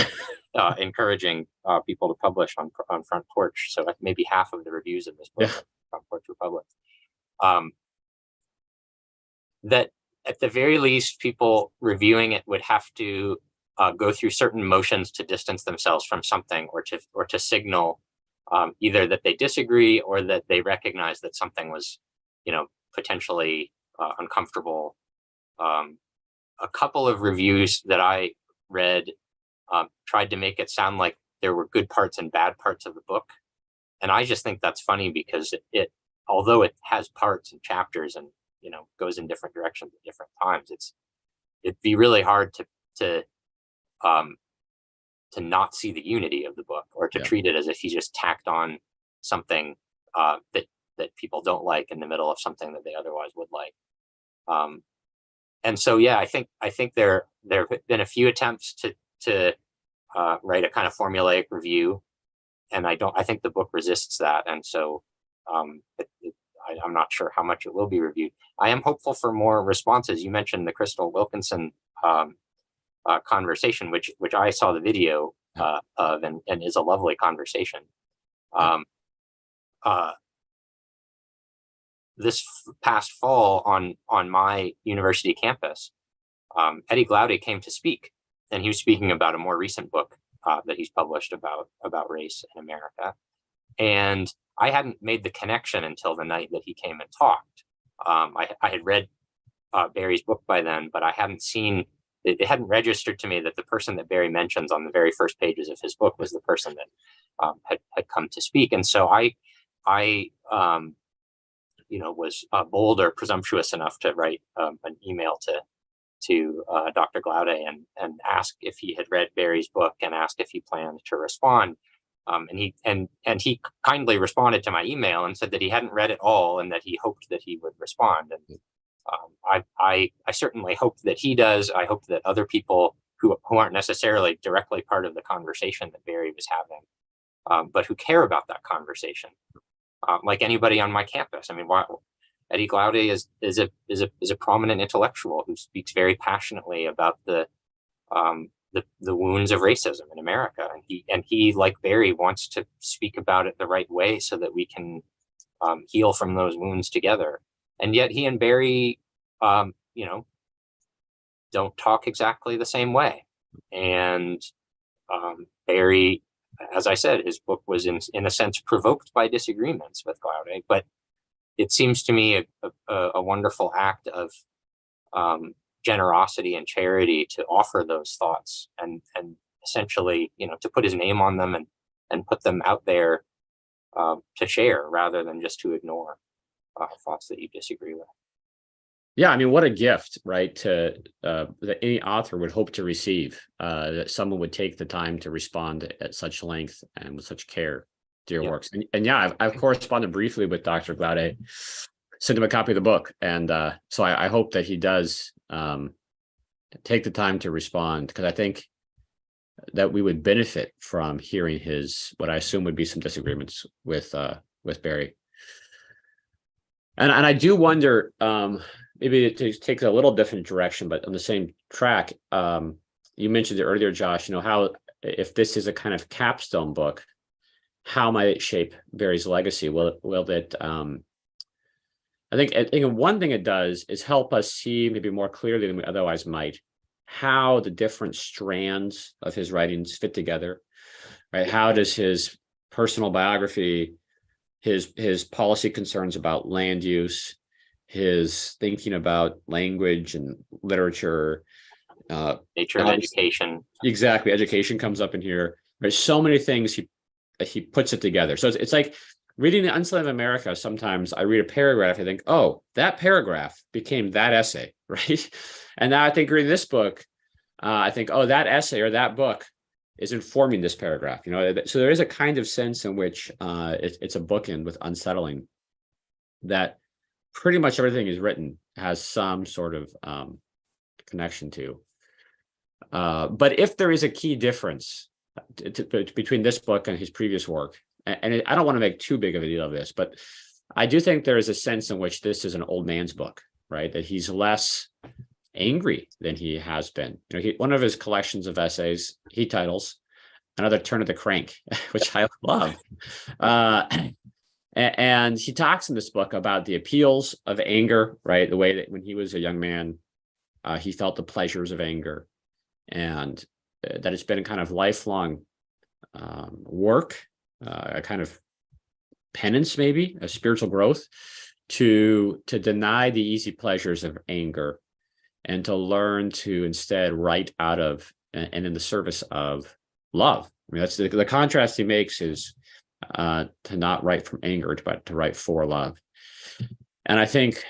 Speaker 3: of encouraging people to publish on Front Porch. So maybe half of the reviews of this book, Front Porch Republic, that at the very least, people reviewing it would have to go through certain motions to distance themselves from something, or to signal either that they disagree or that they recognize that something was, potentially uncomfortable. A couple of reviews that I read tried to make it sound like there were good parts and bad parts of the book. And I just think that's funny because although it has parts and chapters and, goes in different directions at different times, it'd be really hard to not see the unity of the book, or to treat it as if he just tacked on something that people don't like in the middle of something that they otherwise would like. And so, I think there have been a few attempts to write a kind of formulaic review, and I think the book resists that. And so I'm not sure how much it will be reviewed. I am hopeful for more responses. You mentioned the Crystal Wilkinson conversation, which I saw the video of, and is a lovely conversation. This past fall on my university campus, Eddie Glaude came to speak, and he was speaking about a more recent book that he's published about race in America. And I hadn't made the connection until the night that he came and talked. I had read Berry's book by then, but I hadn't seen it hadn't registered to me that the person that Berry mentions on the very first pages of his book was the person that had come to speak. And so I was bold or presumptuous enough to write an email to Dr. Glaude and ask if he had read Berry's book and asked if he planned to respond. And he kindly responded to my email and said that he hadn't read it all and that he hoped that he would respond. And I certainly hope that he does. I hope that other people who aren't necessarily directly part of the conversation that Berry was having, but who care about that conversation, like anybody on my campus. I mean, Eddie Glaude is a prominent intellectual who speaks very passionately about the wounds of racism in America, and he, like Berry, wants to speak about it the right way so that we can heal from those wounds together. And yet, he and Berry, don't talk exactly the same way. And Berry, as I said, his book was in a sense provoked by disagreements with Glaude, but it seems to me a wonderful act of generosity and charity to offer those thoughts and essentially, to put his name on them and put them out there to share rather than just to ignore thoughts that you disagree with.
Speaker 2: Yeah, I mean, what a gift, right? That any author would hope to receive, that someone would take the time to respond at such length and with such care to your works. And yeah, I've corresponded briefly with Dr. Glaude, sent him a copy of the book. And so I hope that he does take the time to respond, because I think that we would benefit from hearing what I assume would be some disagreements with Berry. And I do wonder, maybe to take a little different direction, but on the same track, you mentioned it earlier, Josh, how if this is a kind of capstone book, how might it shape Berry's legacy? Will that, I think one thing it does is help us see maybe more clearly than we otherwise might, how the different strands of his writings fit together, right? How does his personal biography, his policy concerns about land use, his thinking about language and literature,
Speaker 3: nature of education.
Speaker 2: Exactly. Education comes up in here. There's so many things he puts it together. So it's like reading The Unslaved America. Sometimes I read a paragraph, I think, oh, that paragraph became that essay, right? And now I think reading this book, I think, oh, that essay or that book is informing this paragraph. So there is a kind of sense in which it's a bookend with unsettling, that pretty much everything he's written has some sort of connection to. But if there is a key difference between this book and his previous work, and I don't want to make too big of a deal of this, but I do think there is a sense in which this is an old man's book, right? That he's less angry than he has been. One of his collections of essays he titles Another Turn of the Crank, which I love. And he talks in this book about the appeals of anger, right? The way that when he was a young man, he felt the pleasures of anger, and that it's been a kind of lifelong work, a kind of penance, maybe a spiritual growth, to deny the easy pleasures of anger and to learn to instead write out of and in the service of love. I mean, that's the contrast he makes is to not write from anger, but to write for love. And I think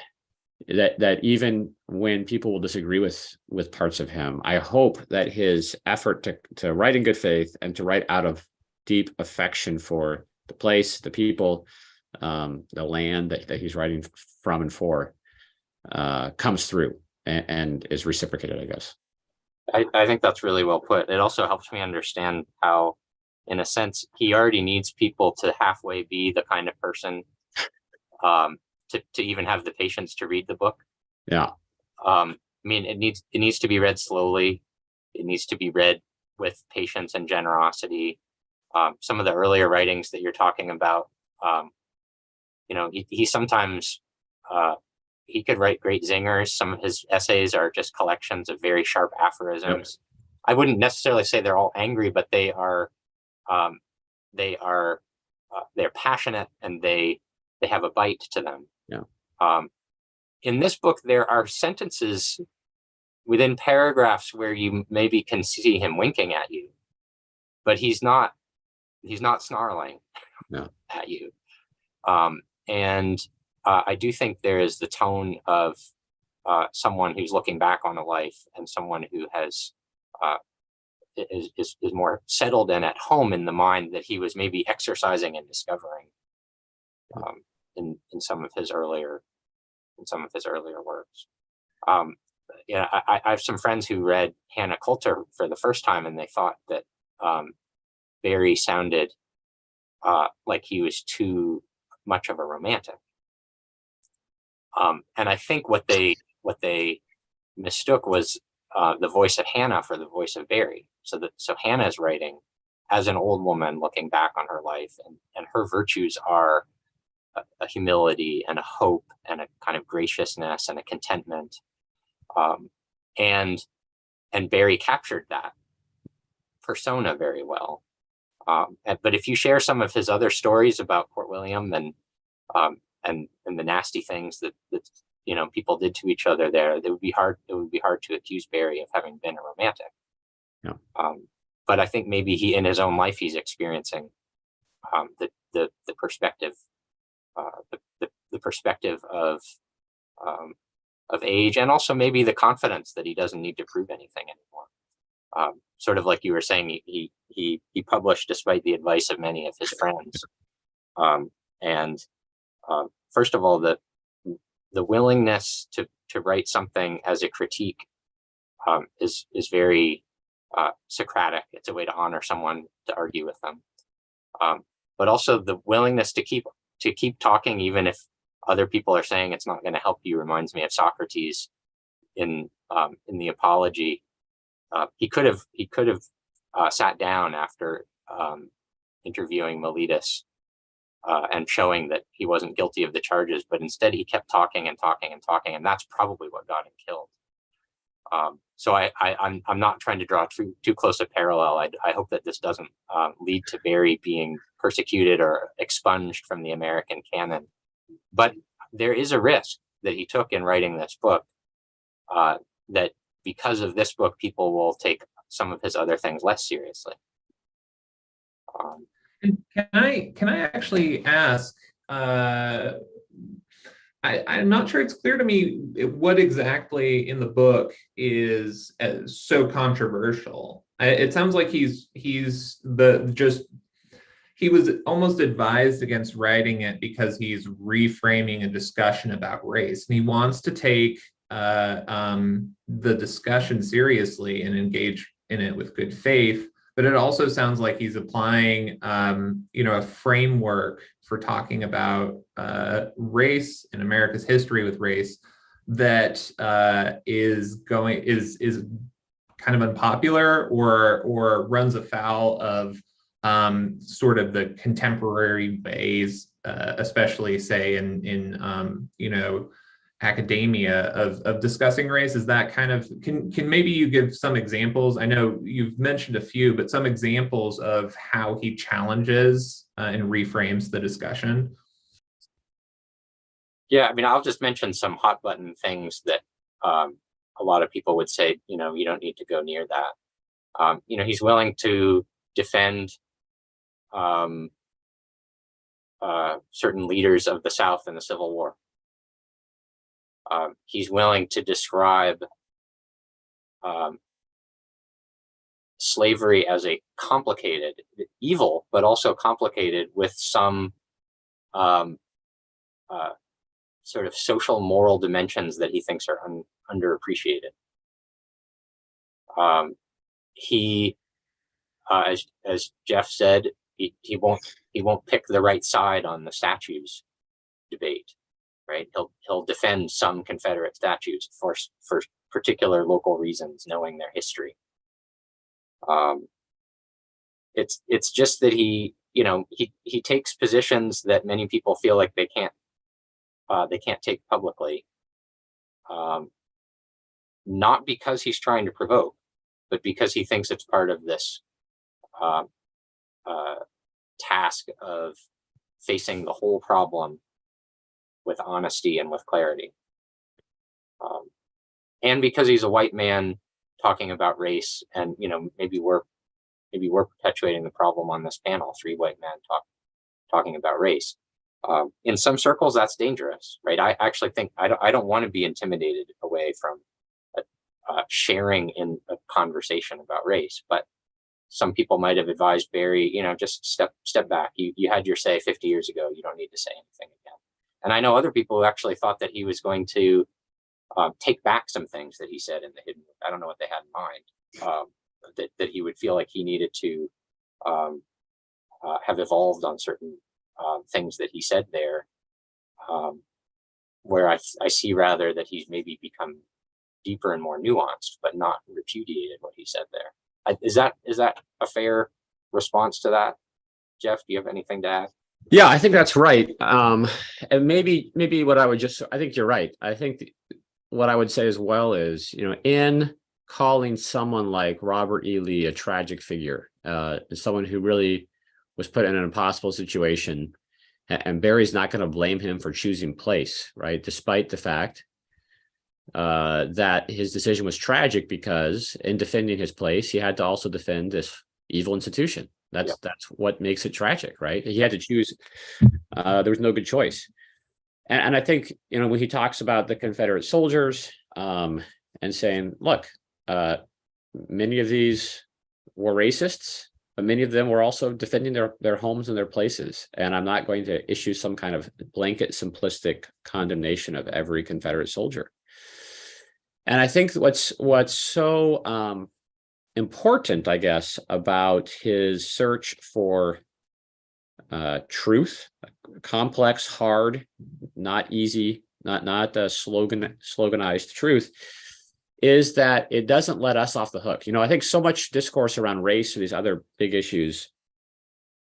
Speaker 2: that even when people will disagree with parts of him, I hope that his effort to write in good faith and to write out of deep affection for the place, the people, the land that he's writing from and for, comes through and is reciprocated, I guess.
Speaker 3: I think that's really well put. It also helps me understand how, in a sense, he already needs people to halfway be the kind of person to even have the patience to read the book.
Speaker 2: Yeah.
Speaker 3: I mean, it needs to be read slowly. It needs to be read with patience and generosity. Some of the earlier writings that you're talking about, he sometimes he could write great zingers. Some of his essays are just collections of very sharp aphorisms. Yep. I wouldn't necessarily say they're all angry, but they're passionate and they have a bite to them.
Speaker 2: Yeah.
Speaker 3: In this book, there are sentences within paragraphs where you maybe can see him winking at you, but he's not snarling at you. And I do think there is the tone of someone who's looking back on a life and someone who has is more settled and at home in the mind that he was maybe exercising and discovering in some of his earlier works. I have some friends who read Hannah Coulter for the first time, and they thought that Berry sounded like he was too much of a romantic. And I think what they mistook was the voice of Hannah for the voice of Berry. So Hannah's writing as an old woman looking back on her life, and her virtues are a humility and a hope and a kind of graciousness and a contentment. And Berry captured that persona very well. But if you share some of his other stories about Port William and the nasty things that people did to each other there, it would be hard to accuse Berry of having been a romantic.
Speaker 2: Yeah.
Speaker 3: But I think maybe in his own life he's experiencing the perspective the perspective of age, and also maybe the confidence that he doesn't need to prove anything anymore. Sort of like you were saying, he published despite the advice of many of his friends. First of all, the willingness to write something as a critique is very Socratic. It's a way to honor someone, to argue with them. But also the willingness to keep talking, even if other people are saying it's not going to help you, reminds me of Socrates in the Apology. He could have sat down after interviewing Miletus and showing that he wasn't guilty of the charges, but instead he kept talking and talking and talking, and that's probably what got him killed. So I'm not trying to draw too close a parallel. I hope that this doesn't lead to Berry being persecuted or expunged from the American canon. But there is a risk that he took in writing this book, that because of this book, people will take some of his other things less seriously.
Speaker 1: Can I actually ask? I'm not sure it's clear to me what exactly in the book is so controversial. It sounds like he was almost advised against writing it because he's reframing a discussion about race, and he wants to take the discussion seriously and engage in it with good faith. But it also sounds like he's applying, a framework for talking about race and America's history with race that is kind of unpopular or runs afoul of sort of the contemporary ways, especially say in academia of discussing race. Is that kind of, can maybe you give some examples? I know you've mentioned a few, but some examples of how he challenges and reframes the discussion.
Speaker 3: Yeah, I mean, I'll just mention some hot button things that a lot of people would say, you don't need to go near that. He's willing to defend certain leaders of the South in the Civil War. He's willing to describe slavery as a complicated evil, but also complicated with some sort of social moral dimensions that he thinks are underappreciated. He, as Jeff said, he won't pick the right side on the statues debate. Right, he'll defend some Confederate statues for particular local reasons, knowing their history. It's just that he takes positions that many people feel like they can't take publicly, not because he's trying to provoke, but because he thinks it's part of this task of facing the whole problem with honesty and with clarity. And because he's a white man talking about race, and maybe we're perpetuating the problem on this panel, 3 white men talking about race. In some circles, that's dangerous, right? I actually think I don't want to be intimidated away from sharing in a conversation about race, but some people might have advised Berry, just step back. You had your say 50 years ago. You don't need to say anything again. And I know other people who actually thought that he was going to take back some things that he said in the hidden. I don't know what they had in mind. That he would feel like he needed to have evolved on certain things that he said there. Where I see rather that he's maybe become deeper and more nuanced, but not repudiated what he said there. Is that a fair response to that? Jeff, do you have anything to add?
Speaker 2: Yeah, I think that's right. And maybe what I think you're right. I think what I would say as well is, in calling someone like Robert E. Lee a tragic figure, someone who really was put in an impossible situation, and Berry's not going to blame him for choosing place, right? Despite the fact that his decision was tragic, because in defending his place, he had to also defend this evil institution. That's what makes it tragic, right? He had to choose. There was no good choice. And I think, when he talks about the Confederate soldiers and saying, look, many of these were racists, but many of them were also defending their homes and their places. And I'm not going to issue some kind of blanket simplistic condemnation of every Confederate soldier. And I think what's so important, I guess, about his search for truth, complex, hard, not easy, not sloganized truth, is that it doesn't let us off the hook. I think so much discourse around race or these other big issues,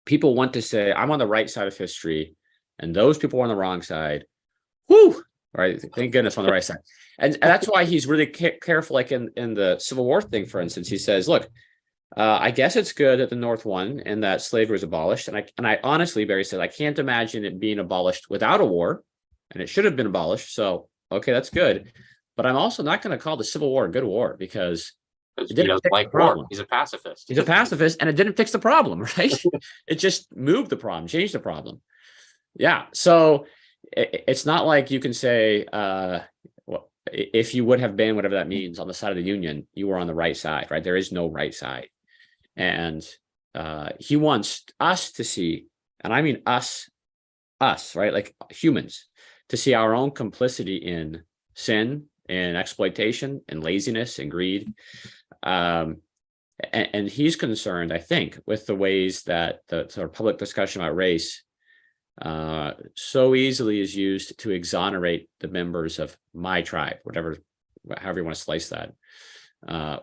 Speaker 2: people want to say, I'm on the right side of history, and those people are on the wrong side. Whoo! Right? Thank goodness I'm on the right side. And that's why he's really careful, like in the Civil War thing, for instance. He says, look, I guess it's good that the North won and that slavery was abolished. And I honestly, Berry said, I can't imagine it being abolished without a war, and it should have been abolished. So, okay, that's good. But I'm also not going to call the Civil War a good war, because
Speaker 3: he doesn't like war. He's a pacifist.
Speaker 2: He's a pacifist, and it didn't fix the problem, right? It just moved the problem, changed the problem. Yeah. So it's not like you can say, well, if you would have been, whatever that means, on the side of the Union, you were on the right side, right? There is no right side. And he wants us to see, and I mean us, right? Like humans, to see our own complicity in sin and exploitation and laziness and greed. And he's concerned, I think, with the ways that the sort of public discussion about race so easily is used to exonerate the members of my tribe, however you want to slice that,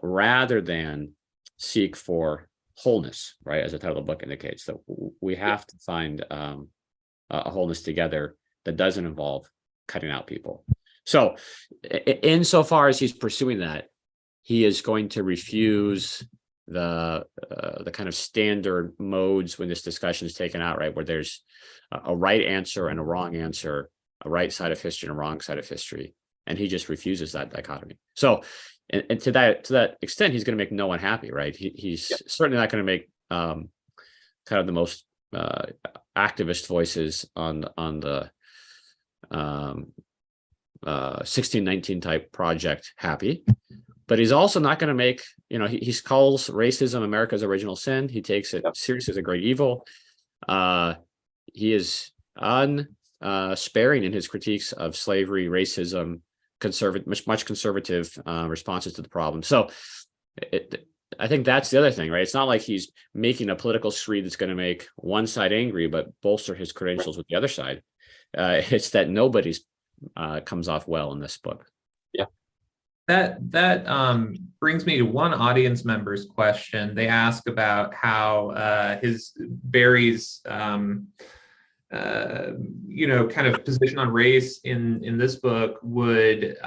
Speaker 2: rather than seek for wholeness, right? As the title of the book indicates, that we have to find a wholeness together that doesn't involve cutting out people. So insofar as he's pursuing that, he is going to refuse the kind of standard modes when this discussion is taken out, right? Where there's a right answer and a wrong answer, a right side of history and a wrong side of history. And he just refuses that dichotomy. So, and to that extent, he's going to make no one happy, right? He's certainly not going to make kind of the most activist voices on the 1619 type project happy. But he's also not going to make, he calls racism America's original sin. He takes it seriously as a great evil. He is unsparing in his critiques of slavery, racism, much conservative responses to the problem. So I think that's the other thing, right? It's not like he's making a political screed that's going to make one side angry, but bolster his credentials with the other side. It's that nobody's comes off well in this book.
Speaker 3: Yeah.
Speaker 1: That brings me to one audience member's question. They ask about how Berry's kind of position on race in this book would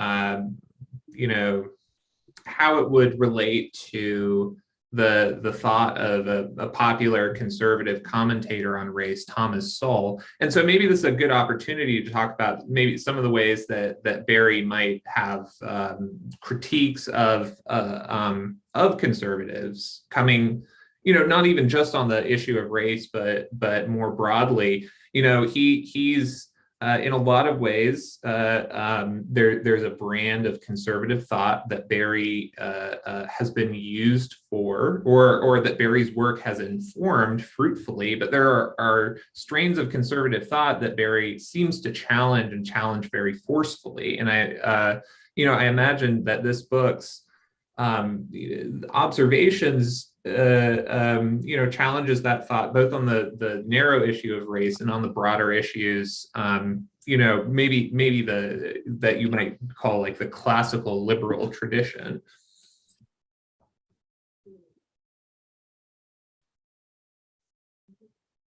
Speaker 1: how it would relate to the thought of a popular conservative commentator on race, Thomas Sowell. And so maybe this is a good opportunity to talk about maybe some of the ways that Berry might have critiques of conservatives coming, not even just on the issue of race, but more broadly. He's in a lot of ways, there's a brand of conservative thought that Berry has been used for, or that Berry's work has informed fruitfully. But there are strains of conservative thought that Berry seems to challenge very forcefully. And I imagine that this book's observations, challenges that thought both on the narrow issue of race and on the broader issues. Maybe that you might call like the classical liberal tradition.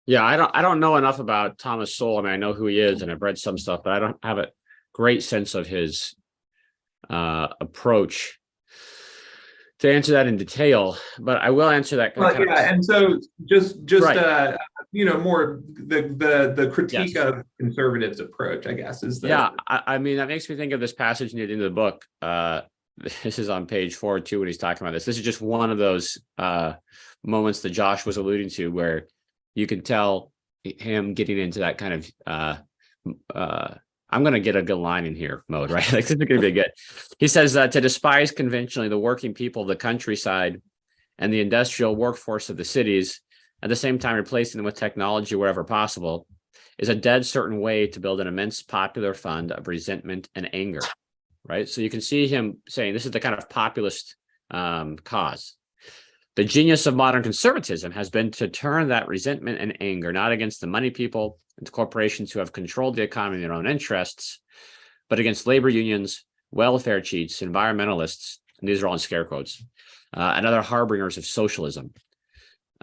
Speaker 2: Yeah, I don't know enough about Thomas Sowell. I mean, I know who he is, and I've read some stuff, but I don't have a great sense of his approach to answer that in detail. But I will answer that.
Speaker 1: And so just
Speaker 2: right.
Speaker 1: More the critique
Speaker 2: Yes.
Speaker 1: of conservatives' approach, I guess, is the
Speaker 2: yeah. I mean, that makes me think of this passage near the end of the book. This is on page 402 when he's talking about this. This is just one of those moments that Josh was alluding to, where you can tell him getting into that kind of I'm going to get a good line in here mode, right? Like, this is going to be good. He says to despise conventionally the working people of the countryside and the industrial workforce of the cities, at the same time replacing them with technology wherever possible, is a dead certain way to build an immense popular fund of resentment and anger, right? So you can see him saying this is the kind of populist cause. The genius of modern conservatism has been to turn that resentment and anger not against the money people and corporations who have controlled the economy in their own interests, but against labor unions, welfare cheats, environmentalists, and these are all in scare quotes, and other harbingers of socialism.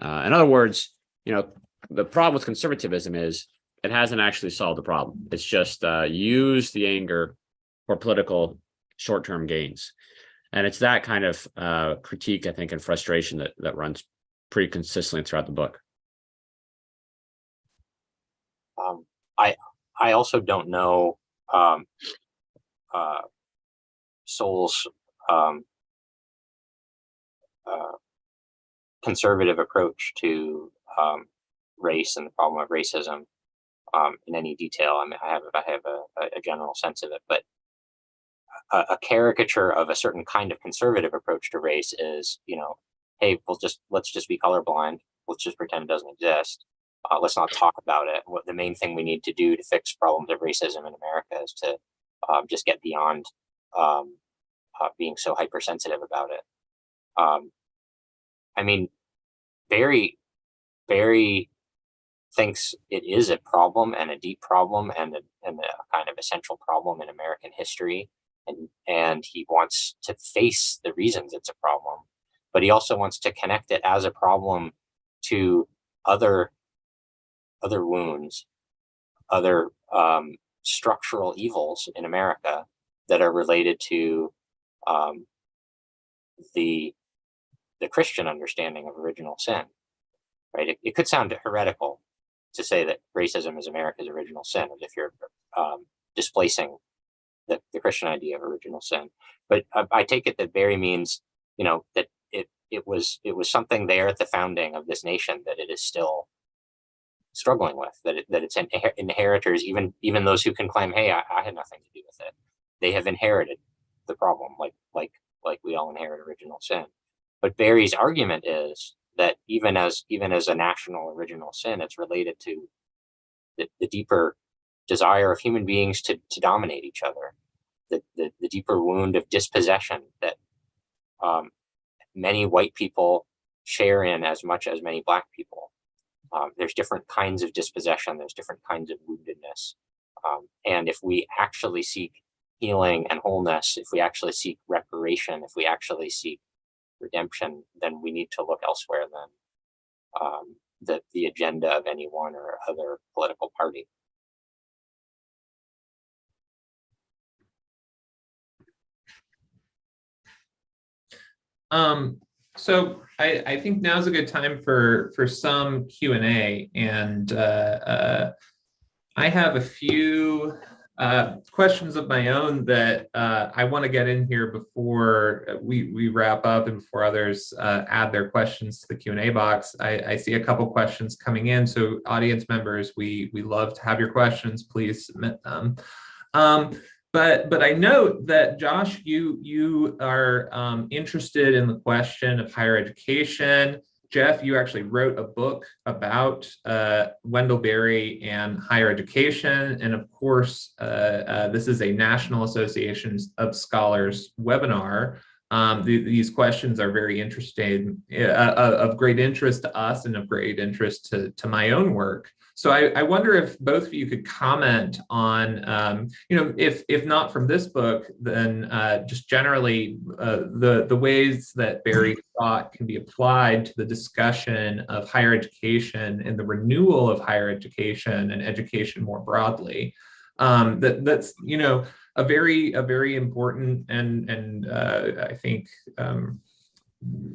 Speaker 2: In other words, the problem with conservatism is it hasn't actually solved the problem. It's just used the anger for political short-term gains. And it's that kind of critique, I think, and frustration that runs pretty consistently throughout the book.
Speaker 3: I also don't know Sowell's conservative approach to race and the problem of racism in any detail. I mean, I have a general sense of it, but a caricature of a certain kind of conservative approach to race is, hey, let's just be colorblind. Let's just pretend it doesn't exist. Let's not talk about it. What the main thing we need to do to fix problems of racism in America is to just get beyond being so hypersensitive about it. I mean, Berry thinks it is a problem, and a deep problem, and a kind of essential problem in American history, and he wants to face the reasons it's a problem, but he also wants to connect it as a problem to other wounds, other structural evils in America that are related to the Christian understanding of original sin, right? It could sound heretical to say that racism is America's original sin, as if you're displacing the Christian idea of original sin. But I take it that Berry means, that it was something there at the founding of this nation that it is still struggling with, that its inheritors, even those who can claim, hey, I had nothing to do with it, they have inherited the problem, like we all inherit original sin. But Berry's argument is that even as a national original sin, it's related to the deeper desire of human beings to dominate each other, the deeper wound of dispossession that many white people share in as much as many Black people. There's different kinds of dispossession, there's different kinds of woundedness. And if we actually seek healing and wholeness, if we actually seek reparation, if we actually seek redemption, then we need to look elsewhere than the agenda of any one or other political party.
Speaker 1: So I think now's a good time for some Q&A, and I have a few questions of my own that I want to get in here before we wrap up and before others add their questions to the Q&A box. I see a couple questions coming in, so audience members, we love to have your questions. Please submit them. But I note that, Josh, you are interested in the question of higher education, Jeff, you actually wrote a book about Wendell Berry and higher education. And of course, this is a National Association of Scholars webinar. These questions are very interesting, of great interest to us and of great interest to my own work. So I wonder if both of you could comment on, if not from this book, then just generally the ways that Berry's thought can be applied to the discussion of higher education and the renewal of higher education and education more broadly. That's a very important and I think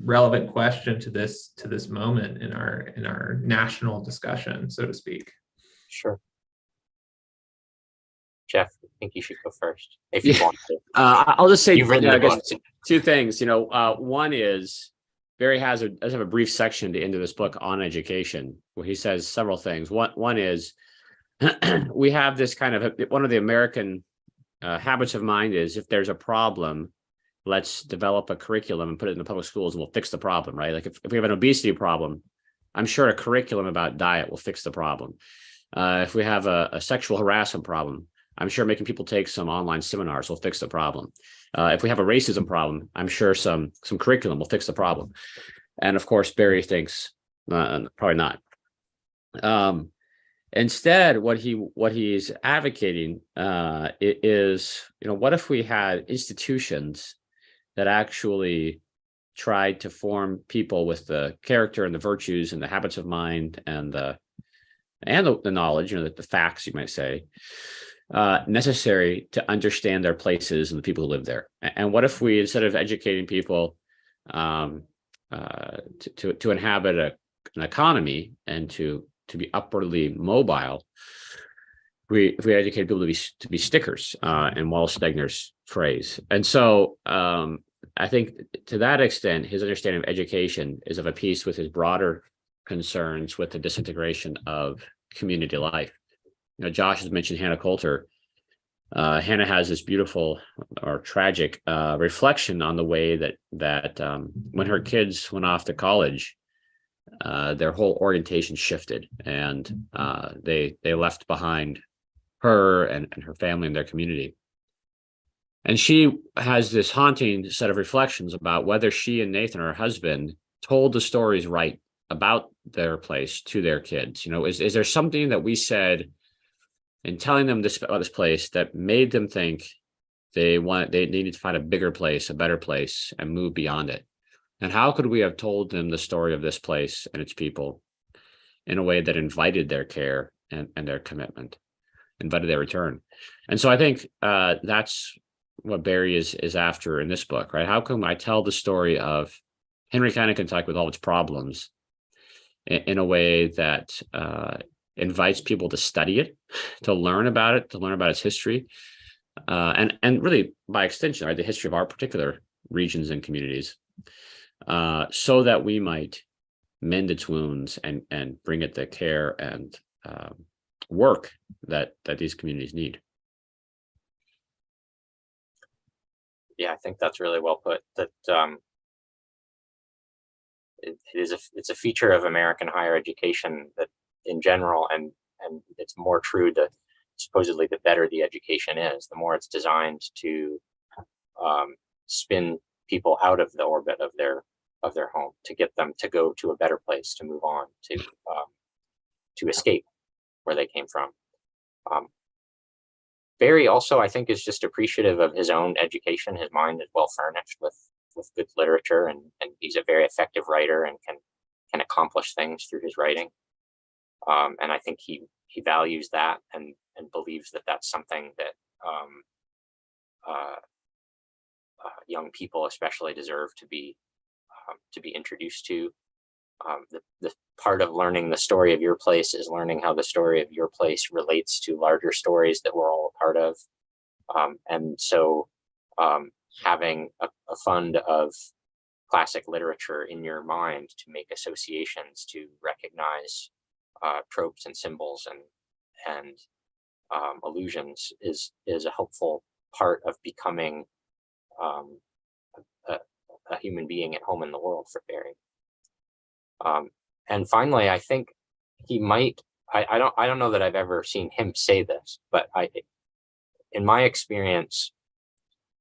Speaker 1: relevant question to this moment in our national discussion, so to speak.
Speaker 3: Sure. Jeff, I think you should go first if you want to.
Speaker 2: I'll just say,
Speaker 3: You've written
Speaker 2: I
Speaker 3: the
Speaker 2: guess
Speaker 3: book.
Speaker 2: two things. One is Berry does have a brief section at the end of this book on education where he says several things. One is we have this kind of one of the American habits of mind is if there's a problem, let's develop a curriculum and put it in the public schools and we'll fix the problem, right? Like if we have an obesity problem, I'm sure a curriculum about diet will fix the problem. If we have a sexual harassment problem, I'm sure making people take some online seminars will fix the problem. If we have a racism problem, I'm sure some curriculum will fix the problem. And of course, Berry thinks probably not. Instead, what he's advocating is, what if we had institutions that actually tried to form people with the character and the virtues and the habits of mind and the knowledge, the facts, you might say, necessary to understand their places and the people who live there. And what if we, instead of educating people to inhabit an economy and to be upwardly mobile, if we educate people to be stickers, in Wallace Stegner's phrase. And so I think to that extent, his understanding of education is of a piece with his broader concerns with the disintegration of community life. Josh has mentioned Hannah Coulter. Hannah has this beautiful or tragic reflection on the way that when her kids went off to college, their whole orientation shifted, and they left behind her and her family and their community. And she has this haunting set of reflections about whether she and Nathan, her husband, told the stories right about their place to their kids. Is there something that we said in telling them about this place that made them think they needed to find a bigger place, a better place, and move beyond it? And how could we have told them the story of this place and its people in a way that invited their care and their commitment, invited their return? And so I think that's what Berry is after in this book, right? How can I tell the story of Henry County, Kentucky, with all its problems, in a way that invites people to study it, to learn about it, to learn about its history, and really by extension, right, the history of our particular regions and communities, so that we might mend its wounds and bring it the care and work that these communities need.
Speaker 3: Yeah, I think that's really well put. That it's a feature of American higher education that, in general, and it's more true that supposedly the better the education is, the more it's designed to spin people out of the orbit of their home, to get them to go to a better place, to move on, to escape where they came from. Berry also, I think, is just appreciative of his own education. His mind is well furnished with good literature, and he's a very effective writer and can accomplish things through his writing. And I think he values that and believes that that's something that young people especially deserve to be introduced to. The part of learning the story of your place is learning how the story of your place relates to larger stories that we're all a part of. And so having a fund of classic literature in your mind to make associations, to recognize tropes and symbols and allusions is a helpful part of becoming a human being at home in the world for Berry. And finally, I think he might, I don't know that I've ever seen him say this, but in my experience,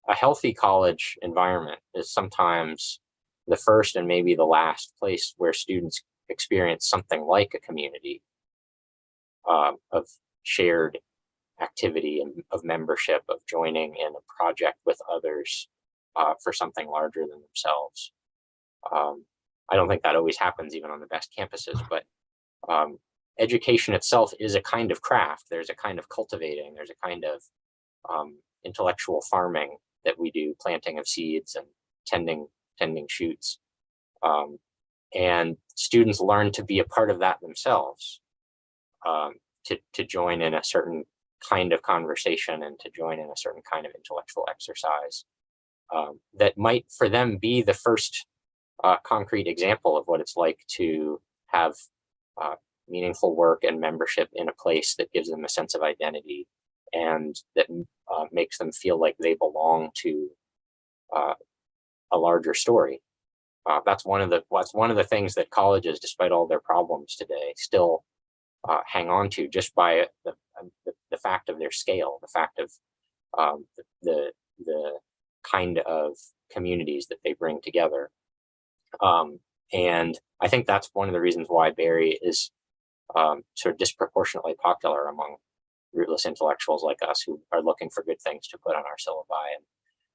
Speaker 3: a healthy college environment is sometimes the first and maybe the last place where students experience something like a community of shared activity and of membership, of joining in a project with others for something larger than themselves. I don't think that always happens even on the best campuses, but education itself is a kind of craft. There's a kind of cultivating, there's a kind of intellectual farming that we do, planting of seeds and tending shoots. And students learn to be a part of that themselves, to join in a certain kind of conversation and to join in a certain kind of intellectual exercise that might for them be the first concrete example of what it's like to have meaningful work and membership in a place that gives them a sense of identity and that makes them feel like they belong to a larger story. That's one of the things that colleges, despite all their problems today, still hang on to just by the fact of their scale, the fact of the kind of communities that they bring together. And I think that's one of the reasons why Berry is sort of disproportionately popular among rootless intellectuals like us who are looking for good things to put on our syllabi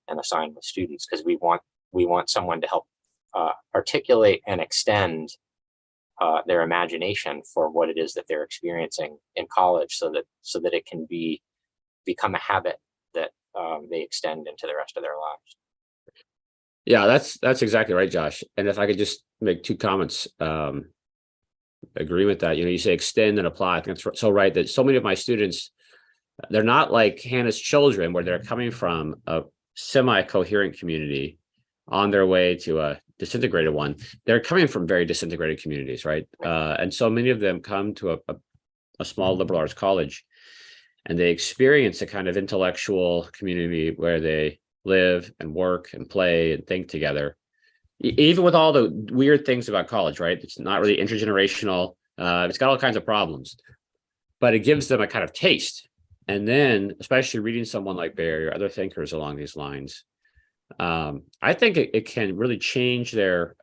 Speaker 3: and assign with students, because we want someone to help articulate and extend their imagination for what it is that they're experiencing in college, so that it can become a habit that they extend into the rest of their lives.
Speaker 2: Yeah, that's exactly right, Josh. And if I could just make two comments, agree with that. You say extend and apply. I think that's so right, that so many of my students, they're not like Hannah's children, where they're coming from a semi-coherent community on their way to a disintegrated one. They're coming from very disintegrated communities, right? And so many of them come to a small liberal arts college, and they experience a kind of intellectual community where they live and work and play and think together. Even with all the weird things about college, right? It's not really intergenerational. It's got all kinds of problems, but it gives them a kind of taste. And then, especially reading someone like Berry or other thinkers along these lines, I think it can really change their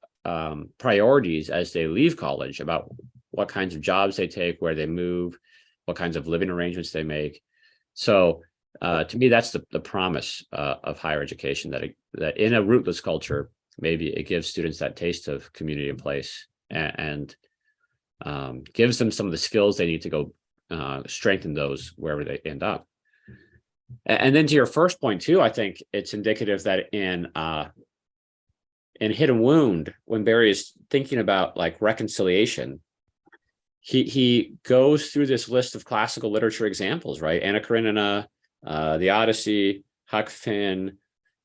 Speaker 2: priorities as they leave college about what kinds of jobs they take, where they move, what kinds of living arrangements they make. So to me, that's the promise of higher education, that in a rootless culture, maybe it gives students that taste of community and place, and gives them some of the skills they need to go strengthen those wherever they end up. And then to your first point too, I think it's indicative that in Hidden Wound, when Berry is thinking about like reconciliation, he goes through this list of classical literature examples, right? Anna Karenina, the Odyssey, Huck Finn,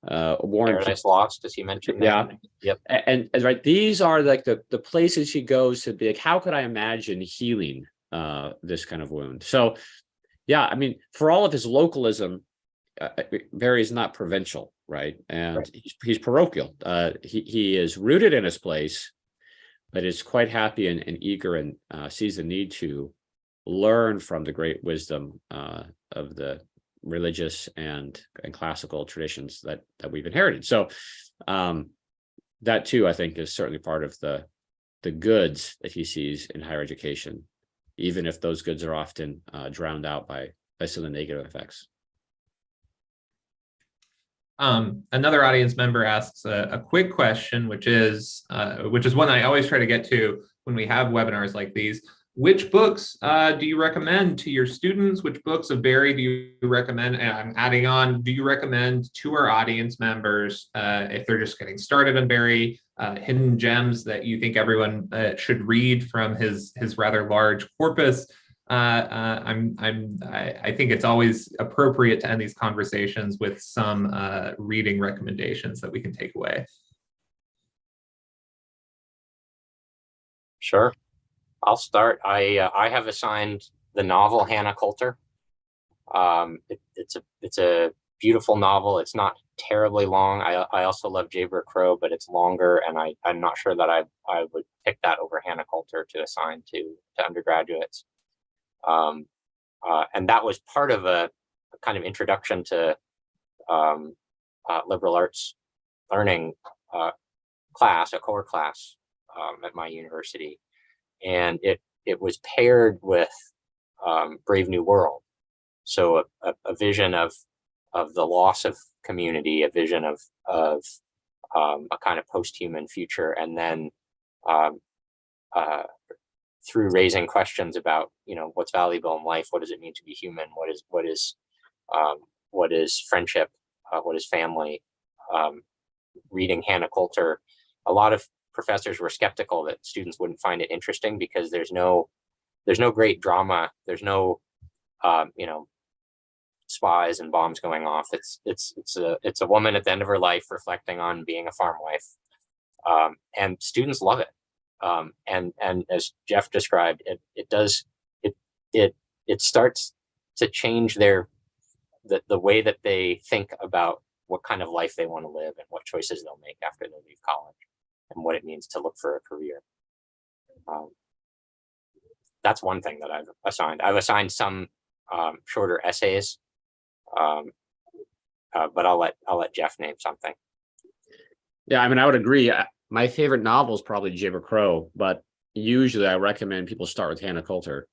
Speaker 2: Warren
Speaker 3: Paradise Lost, as you mentioned.
Speaker 2: Yeah.
Speaker 3: Yep.
Speaker 2: And right, these are like the places he goes to be like, how could I imagine healing this kind of wound? So yeah, I mean, for all of his localism, Berry is not provincial, right? And right. He's parochial. He is rooted in his place, but is quite happy and eager, and sees the need to learn from the great wisdom of the religious and classical traditions that we've inherited. So that too, I think, is certainly part of the goods that he sees in higher education, even if those goods are often drowned out by some of the negative effects.
Speaker 1: Another audience member asks a quick question, which is one I always try to get to when we have webinars like these. Which books do you recommend to your students? Which books of Berry do you recommend? And I'm adding on, do you recommend to our audience members, if they're just getting started on Berry, hidden gems that you think everyone should read from his rather large corpus? I think it's always appropriate to end these conversations with some reading recommendations that we can take away.
Speaker 3: Sure. I'll start. I have assigned the novel Hannah Coulter. It's a beautiful novel. It's not terribly long. I also love Jayber Crow, but it's longer, and I'm not sure that I would pick that over Hannah Coulter to assign to undergraduates. And that was part of a kind of introduction to liberal arts learning class, a core class at my university, and it was paired with Brave New World, so a vision of the loss of community, a vision of a kind of post-human future, and then through raising questions about, what's valuable in life, what does it mean to be human, what is friendship, what is family. Reading Hannah Coulter, a lot of professors were skeptical that students wouldn't find it interesting because there's no great drama, there's no spies and bombs going off. It's a woman at the end of her life reflecting on being a farm wife, and students love it. And as Jeff described, it starts to change the way that they think about what kind of life they want to live and what choices they'll make after they leave college, and what it means to look for a career. That's one thing that I've assigned. I've assigned some shorter essays, but I'll let Jeff name something.
Speaker 2: Yeah, I mean, I would agree. My favorite novel is probably Jayber Crow, but usually I recommend people start with Hannah Coulter.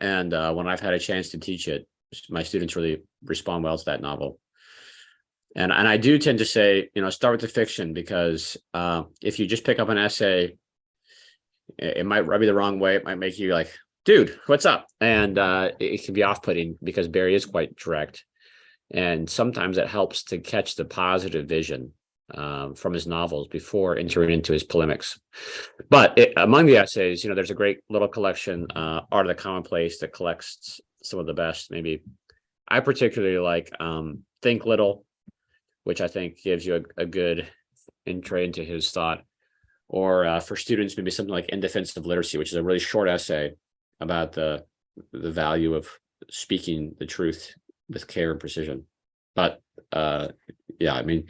Speaker 2: And when I've had a chance to teach it, my students really respond well to that novel. And I do tend to say, start with the fiction, because if you just pick up an essay, it might rub you the wrong way. It might make you like, dude, what's up? And it can be off-putting because Berry is quite direct. And sometimes it helps to catch the positive vision from his novels before entering into his polemics. But among the essays, there's a great little collection, Art of the Commonplace, that collects some of the best. Maybe I particularly like Think Little, which I think gives you a good entry into his thought. Or for students, maybe something like In Defense of Literacy, which is a really short essay about the value of speaking the truth with care and precision. But yeah, I mean,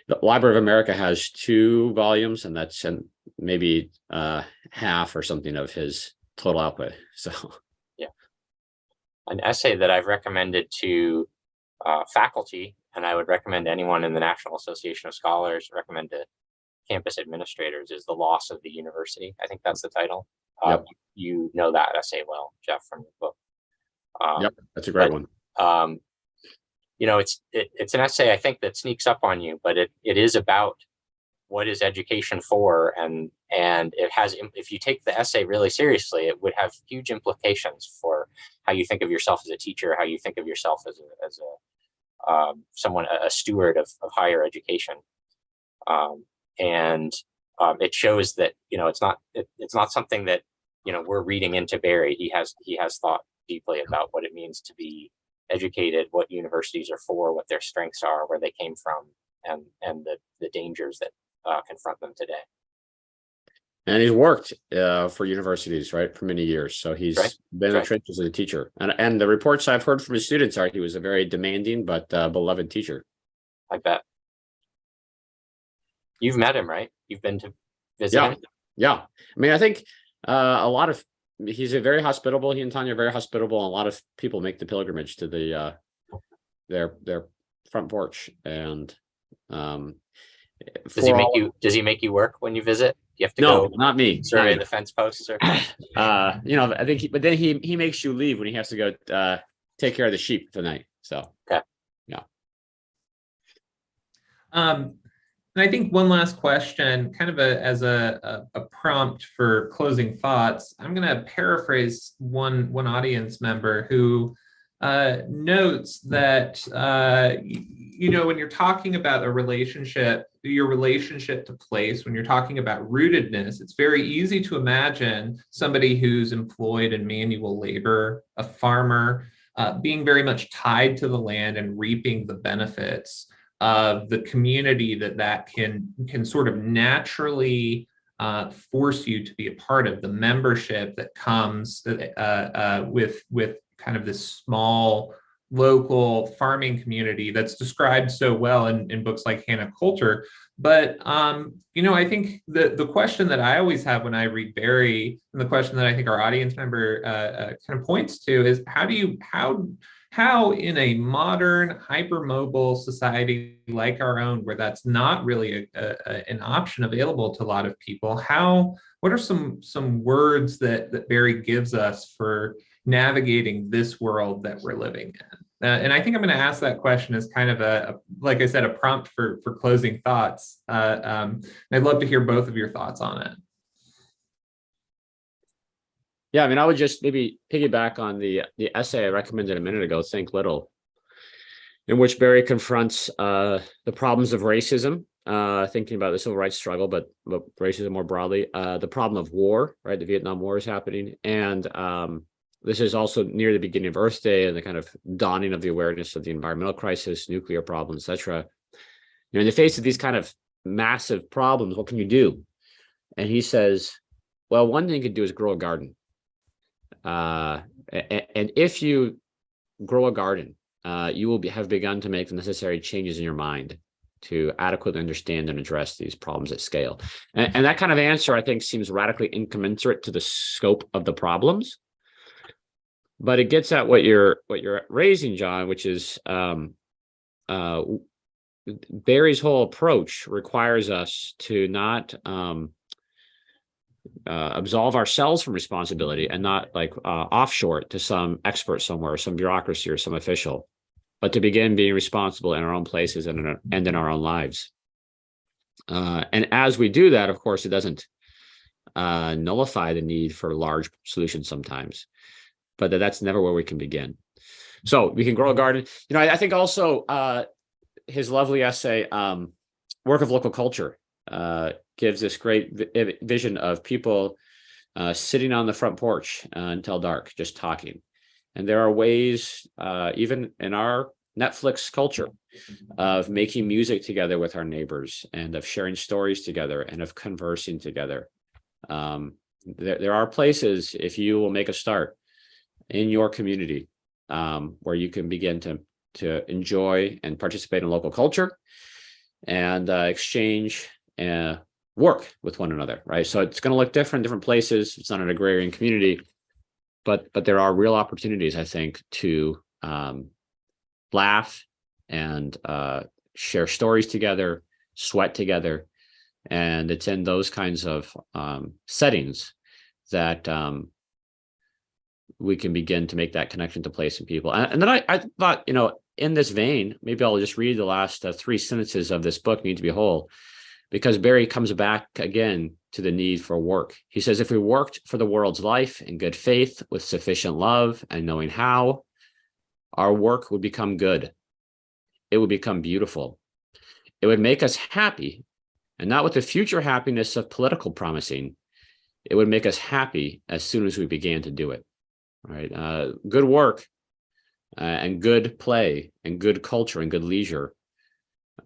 Speaker 2: the Library of America has 2 volumes, and that's maybe half or something of his total output. So
Speaker 3: yeah, an essay that I've recommended to faculty, and I would recommend anyone in the National Association of Scholars, recommend to campus administrators, is The Loss of the University. I think that's the title.
Speaker 2: Yep.
Speaker 3: You know that essay well, Jeff, from your book.
Speaker 2: Yep, that's a great one.
Speaker 3: It's an essay, I think, that sneaks up on you, but it is about what is education for, and it has, if you take the essay really seriously, it would have huge implications for how you think of yourself as a teacher, how you think of yourself as a steward of higher education. And it shows that it's not something that we're reading into Berry. He has thought deeply about what it means to be educated, what universities are for, what their strengths are, where they came from, and the dangers that confront them today.
Speaker 2: And he's worked for universities, right, for many years. So he's been in the trenches as a teacher. And the reports I've heard from his students are he was a very demanding but beloved teacher.
Speaker 3: I bet. You've met him, right? You've been to visit him?
Speaker 2: Yeah. I mean, I think he's very hospitable. He and Tanya are very hospitable. And a lot of people make the pilgrimage to their front porch. And
Speaker 3: does he make you work when you visit? You have to
Speaker 2: go.
Speaker 3: No,
Speaker 2: not me.
Speaker 3: Survey the fence posts, or
Speaker 2: I think but then he makes you leave when he has to go take care of the sheep tonight. So
Speaker 3: okay.
Speaker 2: Yeah.
Speaker 1: And I think one last question, kind of as a prompt for closing thoughts, I'm going to paraphrase one audience member who notes that, when you're talking about a relationship, your relationship to place, when you're talking about rootedness, it's very easy to imagine somebody who's employed in manual labor, a farmer, being very much tied to the land and reaping the benefits of the community that can sort of naturally force you to be a part of, the membership that comes with kind of this small local farming community that's described so well in books like Hannah Coulter. But I think the question that I always have when I read Berry, and the question that I think our audience member kind of points to, is how in a modern hypermobile society like our own, where that's not really an option available to a lot of people, what are some words that Berry gives us for navigating this world that we're living in? And I think I'm going to ask that question as kind of like I said, a prompt for closing thoughts. I'd love to hear both of your thoughts on it.
Speaker 2: Yeah, I mean, I would just maybe piggyback on the essay I recommended a minute ago, Think Little, in which Berry confronts the problems of racism, thinking about the civil rights struggle, but racism more broadly, the problem of war, right? The Vietnam War is happening. And this is also near the beginning of Earth Day and the kind of dawning of the awareness of the environmental crisis, nuclear problems, et cetera. In the face of these kind of massive problems, what can you do? And he says, well, one thing you could do is grow a garden. And if you grow a garden, you will have begun to make the necessary changes in your mind to adequately understand and address these problems at scale. And that kind of answer, I think, seems radically incommensurate to the scope of the problems. But it gets at what you're raising, John, which is Berry's whole approach requires us to not absolve ourselves from responsibility and not like offshore it to some expert somewhere, some bureaucracy or some official, but to begin being responsible in our own places and in our own lives. And as we do that, of course, it doesn't nullify the need for large solutions sometimes, but that's never where we can begin. So we can grow a garden. I think also his lovely essay, Work of Local Culture, gives this great vision of people sitting on the front porch until dark, just talking. And there are ways, even in our Netflix culture, of making music together with our neighbors and of sharing stories together and of conversing together. There are places, if you will make a start in your community, where you can begin to enjoy and participate in local culture and exchange and work with one another, right? So it's going to look different in different places. It's not an agrarian community, but there are real opportunities, I think, to laugh and share stories together, sweat together. And it's in those kinds of settings that we can begin to make that connection to place and people. And then I thought, in this vein, maybe I'll just read the last 3 sentences of this book, Need to Be Whole, because Berry comes back again to the need for work. He says, if we worked for the world's life in good faith with sufficient love and knowing how, our work would become good. It would become beautiful. It would make us happy, and not with the future happiness of political promising. It would make us happy as soon as we began to do it. Right? Good work and good play and good culture and good leisure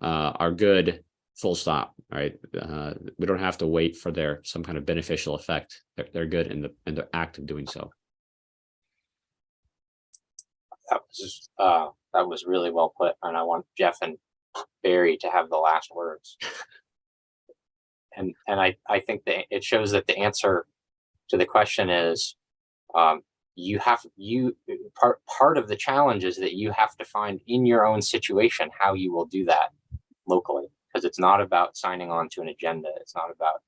Speaker 2: are good, full stop. Right? We don't have to wait for some kind of beneficial effect. They're good in the act of doing so.
Speaker 3: That was really well put, and I want Jeff and Berry to have the last words. And I think that it shows that the answer to the question is part of the challenge is that you have to find in your own situation how you will do that locally, because it's not about signing on to an agenda. It's not about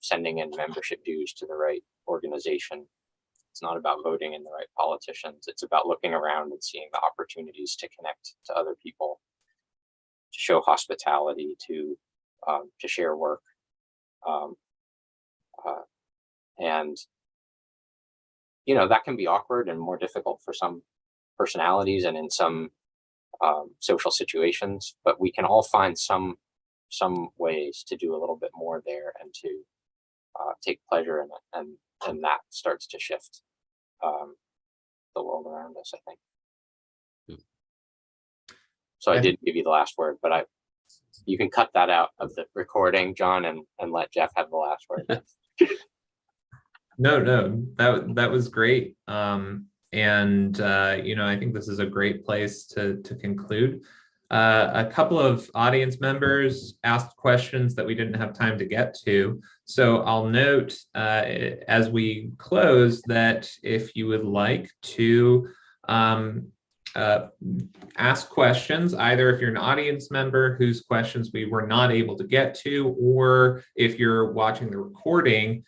Speaker 3: sending in membership dues to the right organization. It's not about voting in the right politicians. It's about looking around and seeing the opportunities to connect to other people, to show hospitality, to share work. And that can be awkward and more difficult for some personalities and in some social situations, but we can all find some ways to do a little bit more there and to take pleasure in it, and that starts to shift the world around us, I think. So I didn't give you the last word, but you can cut that out of the recording, John, and let Jeff have the last word.
Speaker 1: No, that was great. And, I think this is a great place to conclude. A couple of audience members asked questions that we didn't have time to get to. So I'll note as we close that if you would like to ask questions, either if you're an audience member whose questions we were not able to get to, or if you're watching the recording,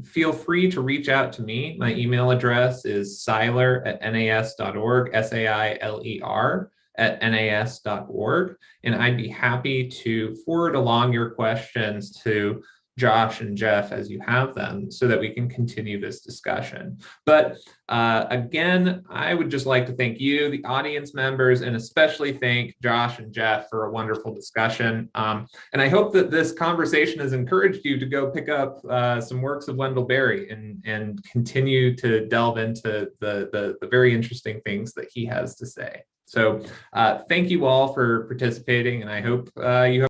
Speaker 1: feel free to reach out to me. My email address is seiler@nas.org, SAILER @nas.org. And I'd be happy to forward along your questions to Josh and Jeff as you have them so that we can continue this discussion. But again, I would just like to thank you, the audience members, and especially thank Josh and Jeff for a wonderful discussion. And I hope that this conversation has encouraged you to go pick up some works of Wendell Berry and continue to delve into the very interesting things that he has to say. So thank you all for participating, and I hope you have